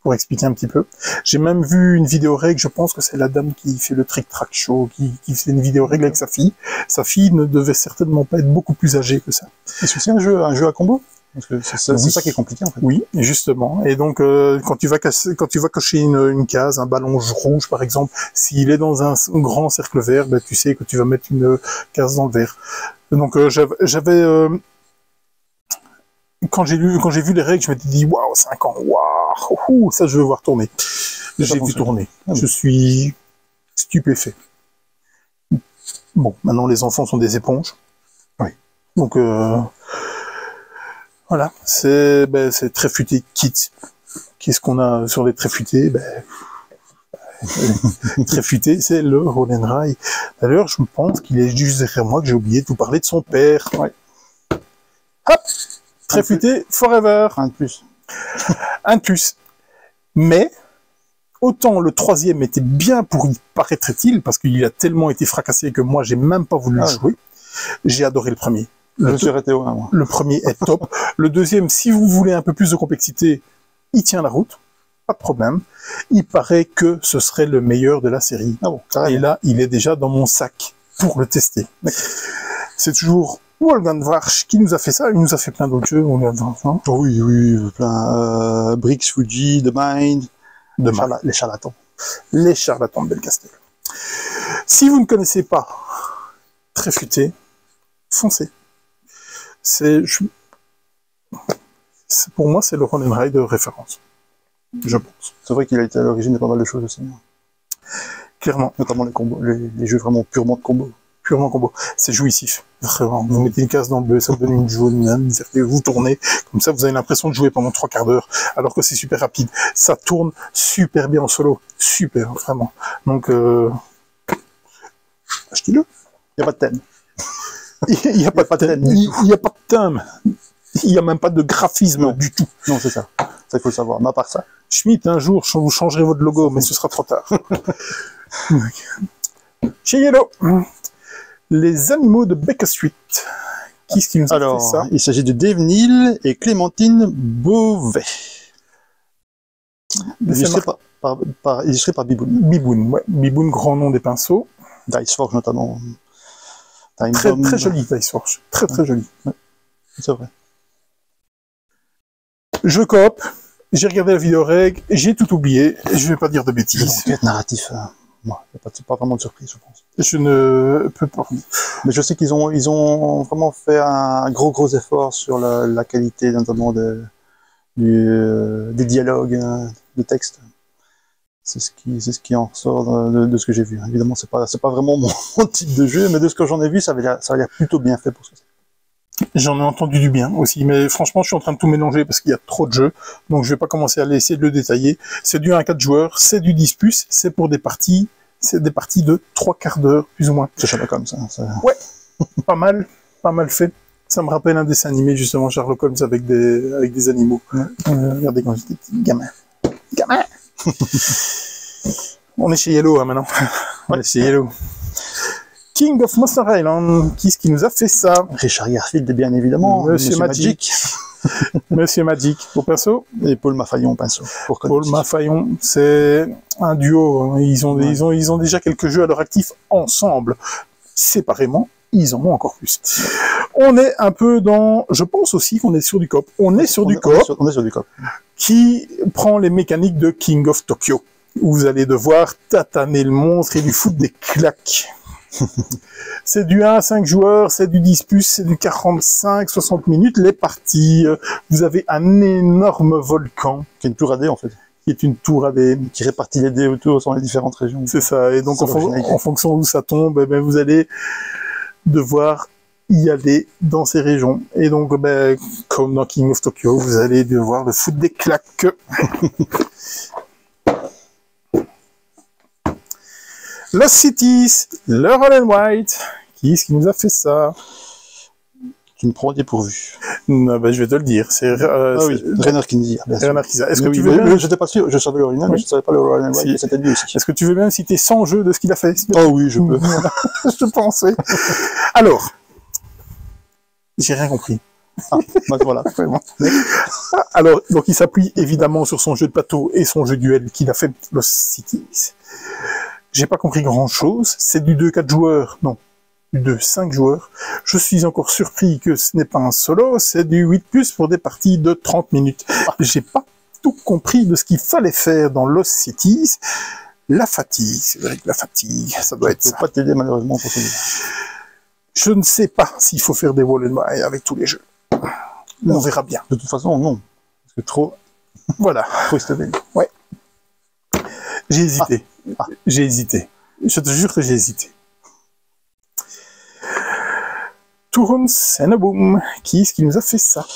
pour expliquer un petit peu. J'ai même vu une vidéo règle, je pense que c'est la dame qui fait le Trick Track Show, qui fait une vidéo règle avec sa fille. Sa fille ne devait certainement pas être beaucoup plus âgée que ça. Est-ce que c'est un jeu à combo? Parce que c'est oui. ça qui est compliqué en fait. Oui, justement. Et donc quand tu vas cocher une case, un ballon rouge par exemple, s'il est dans un grand cercle vert, ben, tu sais que tu vas mettre une case dans le vert. Donc j'avais quand j'ai vu les règles, je m'étais dit waouh, 5 ans, waouh, ça je veux voir tourner. J'ai vu tourner. Ah, je suis stupéfait. Bon, maintenant les enfants sont des éponges. Oui. Donc voilà, c'est Tréfuté Kit. Qu'est-ce qu'on a sur les Tréfutés? Tréfuté, c'est le roll and ride. D'ailleurs, je pense qu'il est juste derrière moi que j'ai oublié de vous parler de son père. Ouais. Hop, Tréfuté forever. Un de plus. Un de plus. Mais autant le 3e était bien pourri, paraîtrait-il, parce qu'il a tellement été fracassé que moi j'ai même pas voulu le jouer. J'ai adoré le premier. Je suis arrêté au 1, moi. Le premier est top. Le deuxième, si vous voulez un peu plus de complexité, il tient la route. Pas de problème. Il paraît que ce serait le meilleur de la série. Ah bon, et là, il est déjà dans mon sac pour le tester. C'est toujours Wolfgang Warsch qui nous a fait ça. Il nous a fait plein d'autres jeux. Oh oui, plein. Brix, Fuji, The Mind. Les charlatans. Les charlatans de Belcastel. Si vous ne connaissez pas Tréfuté, foncez. Pour moi, c'est le roll and ride de référence. Je pense. C'est vrai qu'il a été à l'origine de pas mal de choses aussi. Clairement. Notamment les combos, les jeux vraiment purement de combo. Purement combo. C'est jouissif. Vraiment. Vous mettez une case dans le bleu, ça vous donne une jaune, vous tournez. Comme ça, vous avez l'impression de jouer pendant 3 quarts d'heure, alors que c'est super rapide. Ça tourne super bien en solo. Super, vraiment. Donc, achetez-le. Il n'y a pas de thème. Il n'y a pas de thème. Il n'y a pas de thème. Il n'y a même pas de graphisme du tout. Non, c'est ça. Ça, il faut le savoir. Mais à part ça. Schmitt, un jour, vous changerez votre logo, mais ce sera trop tard. Chez Yellow, les animaux de Baker Street. Qui est-ce qui nous a fait ça? Il s'agit de Dave Neal et Clémentine Beauvais. Illustré par Biboun. Biboun, ouais. Biboun, grand nom des pinceaux. Diceforge notamment. Très joli, Diceforge. Très joli. Ouais. C'est vrai. Je coop, j'ai regardé la vidéo règle, j'ai tout oublié, je vais pas dire de bêtises. L'enquête narratif, il n'y a pas vraiment de surprise, je pense. Je ne peux pas. Mais je sais qu'ils ont vraiment fait un gros effort sur la qualité, notamment des dialogues, de textes. C'est ce qui en ressort de ce que j'ai vu. Évidemment, c'est pas vraiment mon type de jeu, mais de ce que j'en ai vu, ça a l'air plutôt bien fait pour ce que c'est. J'en ai entendu du bien aussi, mais franchement, je suis en train de tout mélanger parce qu'il y a trop de jeux, donc je vais pas commencer à essayer de le détailler. C'est du 1 à 4 joueurs, c'est du 10+, c'est pour des parties, c'est des parties de 3/4 d'heure, plus ou moins. C'est chouette comme ça. Ouais, pas mal fait. Ça me rappelle un dessin animé, justement, Sherlock Holmes avec des animaux. Ouais. Regardez quand j'étais petit, gamin. On est chez Yellow, hein, maintenant. On est chez Yellow. King of Monster Island, qui est-ce qui nous a fait ça? Richard Garfield, bien évidemment. Monsieur Magic. Monsieur Magic, au pinceau. Et Paul Mafayon, pinceau. Paul Mafayon, c'est un duo. Ils ont déjà quelques jeux à leur actif ensemble. Séparément, ils en ont encore plus. On est un peu dans... Je pense aussi qu'on est sur du coop. On est sur du coop qui prend les mécaniques de King of Tokyo, où vous allez devoir tataner le monstre et lui foutre des claques. C'est du 1 à 5 joueurs, c'est du 10+, c'est du 45-60 minutes. Les parties, vous avez un énorme volcan. Qui est une tour AD, en fait. Qui est une tour AD. Qui répartit les dés autour sur les différentes régions. C'est ça. Et donc, en fonction d'où ça tombe, eh ben, vous allez devoir y aller dans ces régions. Et donc, ben, comme dans King of Tokyo, vous allez devoir le foutre des claques. Lost Cities, le Roll and White. Qui est-ce qui nous a fait ça? Tu me prends dépourvu. Non, ben, je vais te le dire. C'est oui, Rainer Kinzier. Est-ce que tu veux bien... J'étais pas sûr, je savais l'original, mais je savais pas le Roll and White, c'était lui aussi. Est-ce que tu veux bien citer 100 jeux de ce qu'il a fait? Oh oui, je peux. Je pense, oui. Alors, j'ai rien compris. Ah, bah voilà. Alors, donc il s'appuie évidemment sur son jeu de plateau et son jeu duel qu'il a fait Lost Cities. J'ai pas compris grand chose. C'est du 2-4 joueurs. Non. Du 2-5 joueurs. Je suis encore surpris que ce n'est pas un solo. C'est du 8+ pour des parties de 30 minutes. J'ai pas tout compris de ce qu'il fallait faire dans Lost Cities. La fatigue. C'est vrai que la fatigue, ça doit être ça. Je peux pas t'aider malheureusement pour celui-là. Je ne sais pas s'il faut faire des wall and buy avec tous les jeux. On verra bien. De toute façon, non. Parce que trop... Voilà. Trop stable. Ouais. J'ai hésité. J'ai hésité. Je te jure que j'ai hésité. Turons and a Boom. Qui est-ce qui nous a fait ça?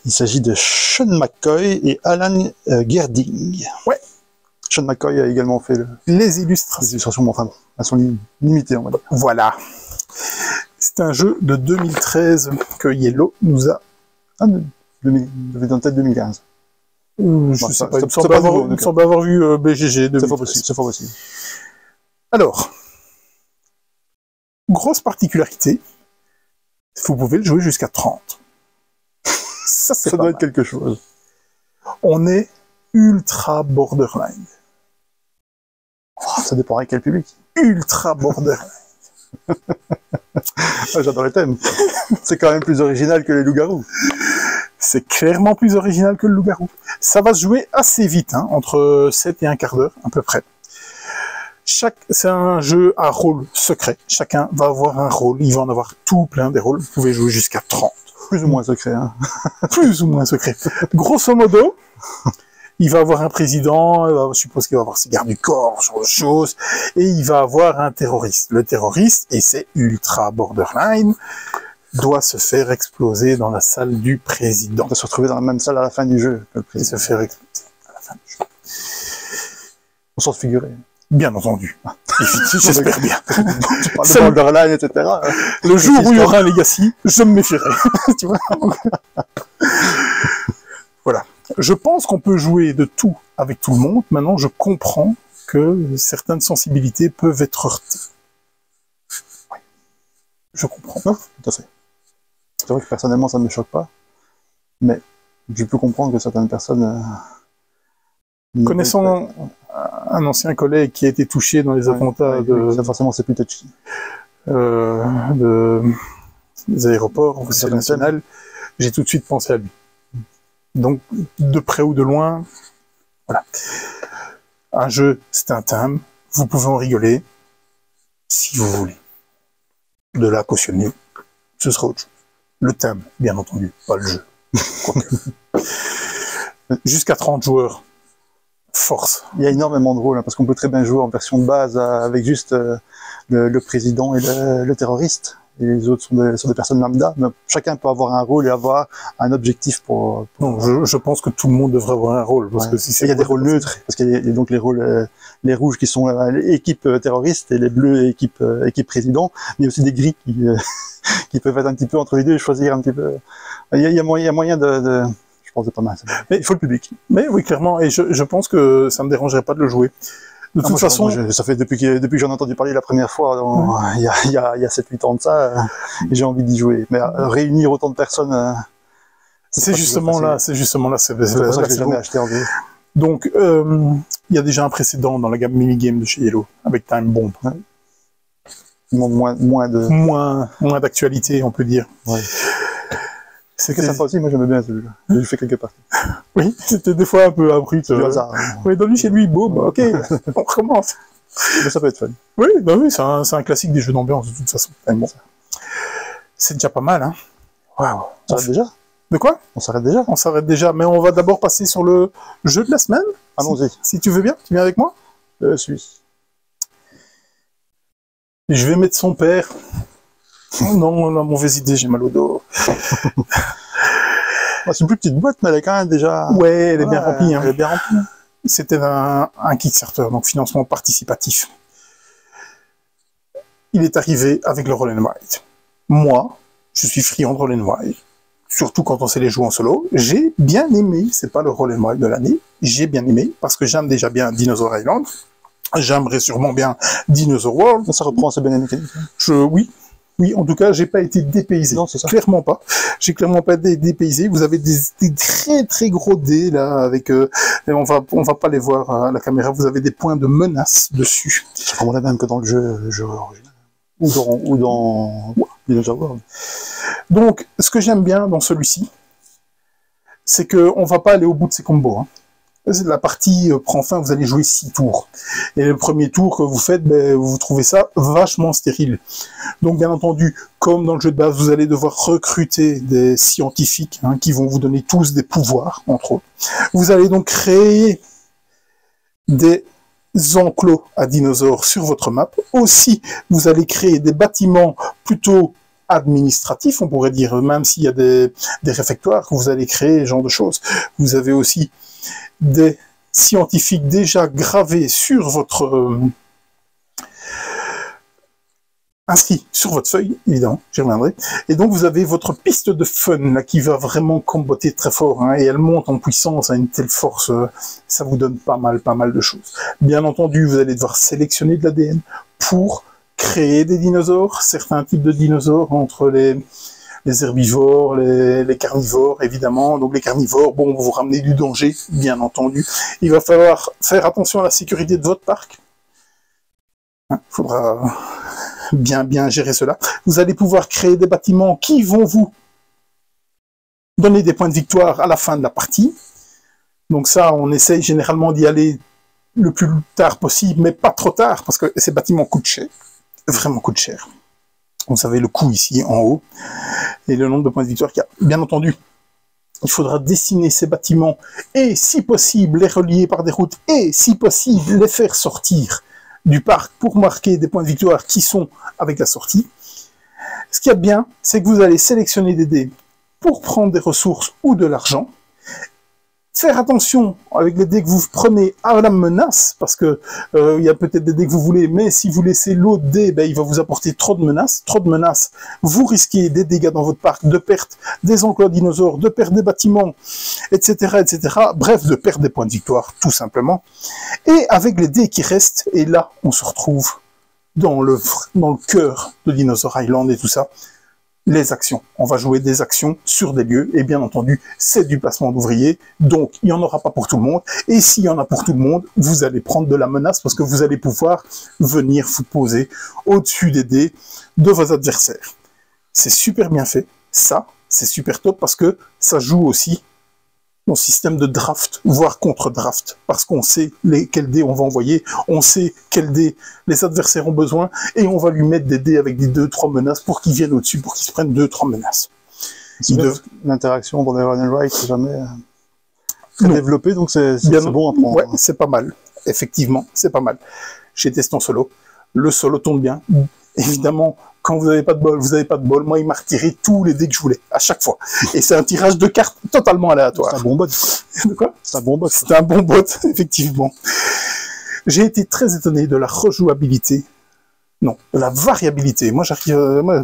Il s'agit de Sean McCoy et Alan Gerding. Ouais. Sean McCoy a également fait les illustrations. Les illustrations, mais enfin bon, elles sont limitées, on va dire. Voilà. C'est un jeu de 2013 que Yellow nous a... Peut-être 2015. Je sais pas, il me semble avoir vu BGG 2013. C'est fort possible. Alors, grosse particularité, vous pouvez le jouer jusqu'à 30. Ça doit être quelque chose. On est ultra borderline. Oh, ça dépend avec quel public. Ultra borderline. J'adore le thème. C'est quand même plus original que les loups-garous. C'est clairement plus original que le loup-garou. Ça va se jouer assez vite, hein, entre 7 et un quart d'heure, à peu près. C'est un jeu à rôle secret. Chacun va avoir un rôle. Il va en avoir tout plein des rôles. Vous pouvez jouer jusqu'à 30. Plus ou moins secret, hein. Plus ou moins secret. Grosso modo, il va avoir un président, je suppose qu'il va avoir ses gardes du corps, ce genre de choses, et il va avoir un terroriste. Le terroriste, et c'est ultra borderline, doit se faire exploser dans la salle du président. On va se retrouver dans la même salle à la fin du jeu que le président. Et se faire exploser à la fin du jeu. On s'en figurait. Bien entendu. J'espère bien. Tu parles de borderline, etc. Le jour où il y aura un legacy, je me méfierai. Tu vois. Voilà. Je pense qu'on peut jouer de tout avec tout le monde. Maintenant, je comprends que certaines sensibilités peuvent être heurtées. Oui. Je comprends. Non, tout à fait. C'est vrai que personnellement, ça ne me choque pas. Mais je peux comprendre que certaines personnes... Connaissant un ancien collègue qui a été touché dans les attentats ça, forcément, c'est plus touchy. Des aéroports, officiels national, j'ai tout de suite pensé à lui. Donc, de près ou de loin, voilà. Un jeu, c'est un thème, vous pouvez en rigoler, si vous voulez. De là, cautionner, ce sera autre chose. Le thème, bien entendu, pas le jeu. Jusqu'à 30 joueurs. Force. Il y a énormément de rôles, hein, parce qu'on peut très bien jouer en version de base avec juste le président et le terroriste. Et les autres sont des personnes lambda. Mais chacun peut avoir un rôle et avoir un objectif pour... Non, je pense que tout le monde devrait avoir un rôle. Parce que si il y a des rôles neutres, parce qu'il y a donc les rôles, les rouges qui sont l'équipe terroriste et les bleus équipe président. Mais il y a aussi des gris qui peuvent être un petit peu entre les deux et choisir un petit peu. Il y a moyen de je pense que c'est pas mal. Mais il faut le public. Mais oui, clairement. Et je pense que ça me dérangerait pas de le jouer. De toute façon, ça fait depuis que j'en ai entendu parler la première fois, il y a 7-8 ans de ça, et j'ai envie d'y jouer. Mais réunir autant de personnes, c'est justement là, c'est pour ça que j'ai jamais acheté en V. Donc, il y a déjà un précédent dans la gamme minigame de chez Yellow, avec Time Bomb. Ouais. Moins d'actualité, on peut dire. Ouais. C'était sympa aussi, moi j'aimais bien celui-là. J'ai fait quelques parties. Oui, c'était des fois un peu abrupt. Du hasard. Oui, donne-lui chez lui, boum, ok, on recommence. Mais ça peut être fun. Oui, bah oui, c'est un classique des jeux d'ambiance de toute façon. Bon. C'est déjà pas mal, hein. Waouh. On s'arrête déjà? De quoi? On s'arrête déjà? On s'arrête déjà, mais on va d'abord passer sur le jeu de la semaine. Allons-y. Si tu veux bien, tu viens avec moi? Je suis. Je vais mettre son père. Oh non, mauvaise idée, j'ai mal au dos. C'est une plus petite boîte, mais elle est quand même déjà... Ouais, elle est bien remplie. Hein. Elle est bien remplie. C'était un Kickstarter, donc financement participatif. Il est arrivé avec le Roll and Ride. Moi, je suis friand de Roll and Ride. Surtout quand on sait les jouer en solo. J'ai bien aimé, c'est pas le Roll and Ride de l'année, j'ai bien aimé, parce que j'aime déjà bien Dinosaur Island. J'aimerais sûrement bien Dinosaur World. Ça reprend assez bien les mécaniques. Oui, en tout cas, j'ai pas été dépaysé. Non, c'est ça. Clairement pas. J'ai clairement pas été dépaysé. Vous avez des très très gros dés là avec. On va pas les voir à la caméra. Vous avez des points de menace dessus. C'est comme on a même que dans le jeu original. Ou dans Dinosaur World. Donc, ce que j'aime bien dans celui-ci, c'est que on va pas aller au bout de ces combos. Hein. La partie prend fin, vous allez jouer 6 tours. Et le premier tour que vous faites, vous trouvez ça vachement stérile. Donc bien entendu, comme dans le jeu de base, vous allez devoir recruter des scientifiques qui vont vous donner tous des pouvoirs, entre autres. Vous allez donc créer des enclos à dinosaures sur votre map. Aussi, vous allez créer des bâtiments plutôt administratifs, on pourrait dire, même s'il y a des réfectoires que vous allez créer, ce genre de choses. Vous avez aussi des scientifiques déjà gravés sur votre inscrits sur votre feuille, évidemment, j'y reviendrai. Et donc vous avez votre piste de fun là, qui va vraiment comboter très fort, et elle monte en puissance à une telle force, ça vous donne pas mal de choses. Bien entendu, vous allez devoir sélectionner de l'ADN pour créer des dinosaures, certains types de dinosaures entre les herbivores, les carnivores, évidemment. Donc les carnivores, bon, vous ramenez du danger, bien entendu. Il va falloir faire attention à la sécurité de votre parc. Il faudra bien gérer cela. Vous allez pouvoir créer des bâtiments qui vont vous donner des points de victoire à la fin de la partie. Donc ça, on essaye généralement d'y aller le plus tard possible, mais pas trop tard, parce que ces bâtiments coûtent cher. Vraiment coûtent cher. Vous savez le coût ici en haut et le nombre de points de victoire qu'il y a. Bien entendu, il faudra dessiner ces bâtiments et, si possible, les relier par des routes et, si possible, les faire sortir du parc pour marquer des points de victoire qui sont avec la sortie. Ce qu'il y a de bien, c'est que vous allez sélectionner des dés pour prendre des ressources ou de l'argent. Faire attention avec les dés que vous prenez à la menace, parce que il y a peut-être des dés que vous voulez, mais si vous laissez l'autre dé, il va vous apporter trop de menaces. Trop de menaces, vous risquez des dégâts dans votre parc, de perte des enclos dinosaures, de perte des bâtiments, etc., etc. Bref, de perdre des points de victoire, tout simplement. Et avec les dés qui restent, et là, on se retrouve dans le cœur de Dinosaur Island et tout ça. Les actions. On va jouer des actions sur des lieux, et bien entendu, c'est du placement d'ouvriers, donc il n'y en aura pas pour tout le monde, et s'il y en a pour tout le monde, vous allez prendre de la menace, parce que vous allez pouvoir venir vous poser au-dessus des dés de vos adversaires. C'est super bien fait, ça, c'est super top, parce que ça joue aussi dans le système de draft, voire contre-draft, parce qu'on sait quels dés on va envoyer, on sait quels dés les adversaires ont besoin, et on va lui mettre des dés avec des 2-3 menaces pour qu'ils viennent au-dessus, pour qu'ils se prennent 2-3 menaces. L'interaction dans les run and write, c'est jamais... très développé, donc c'est bon à prendre. Ouais, c'est pas mal. Effectivement, c'est pas mal. J'ai testé en solo. Le solo tourne bien. Évidemment, quand vous n'avez pas de bol, vous n'avez pas de bol. Moi, il m'a retiré tous les dés que je voulais, à chaque fois. Et c'est un tirage de cartes totalement aléatoire. C'est un bon bot. De quoi? C'est un bon bot. C'est un bon bot, effectivement. J'ai été très étonné de la rejouabilité. Non, de la variabilité. Moi,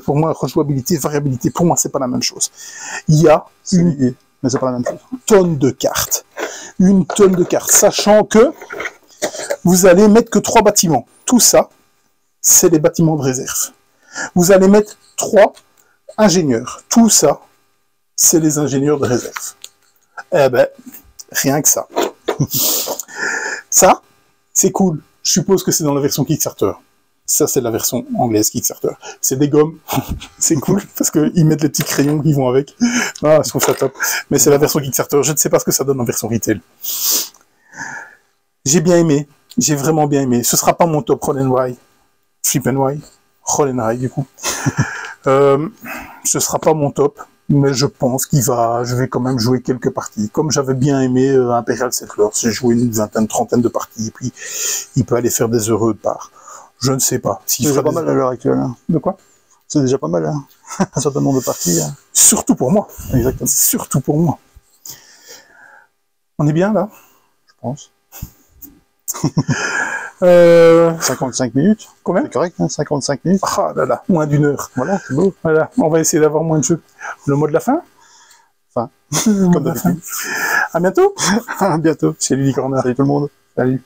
pour moi, rejouabilité, variabilité, pour moi, c'est pas la même chose. Il y a mais c'est pas la même chose. tonne de cartes. Une tonne de cartes, sachant que vous allez mettre que 3 bâtiments. Tout ça, c'est les bâtiments de réserve. Vous allez mettre 3 ingénieurs. Tout ça, c'est les ingénieurs de réserve. Eh ben, rien que ça. Ça, c'est cool. Je suppose que c'est dans la version Kickstarter. Ça, c'est la version anglaise Kickstarter. C'est des gommes. C'est cool, parce qu'ils mettent les petits crayons qui vont avec. Ah, je trouve ça top. Mais c'est la version Kickstarter. Je ne sais pas ce que ça donne en version retail. J'ai bien aimé. J'ai vraiment bien aimé. Ce sera pas mon top Roll and Ride. Flip and Ride. Roll and Ride, du coup. Ce sera pas mon top. Mais je pense je vais quand même jouer quelques parties. Comme j'avais bien aimé Imperial Settlers, j'ai joué une vingtaine, trentaine de parties, et puis il peut aller faire des heureux de part. Je ne sais pas. C'est déjà pas mal à l'heure actuelle. Hein. De quoi? C'est déjà pas mal, hein. Un certain nombre de parties. Hein. Surtout pour moi. Exactement. Surtout pour moi. On est bien, là? Je pense. 55 minutes. Combien? C'est correct, hein, 55 minutes. Ah là là, moins d'1 heure. Voilà, c'est beau. Voilà, on va essayer d'avoir moins de jeux. Le mot de la fin? Fin. Comme d'habitude. À bientôt. À bientôt. C'est Lily Corner. Salut tout le monde. Salut.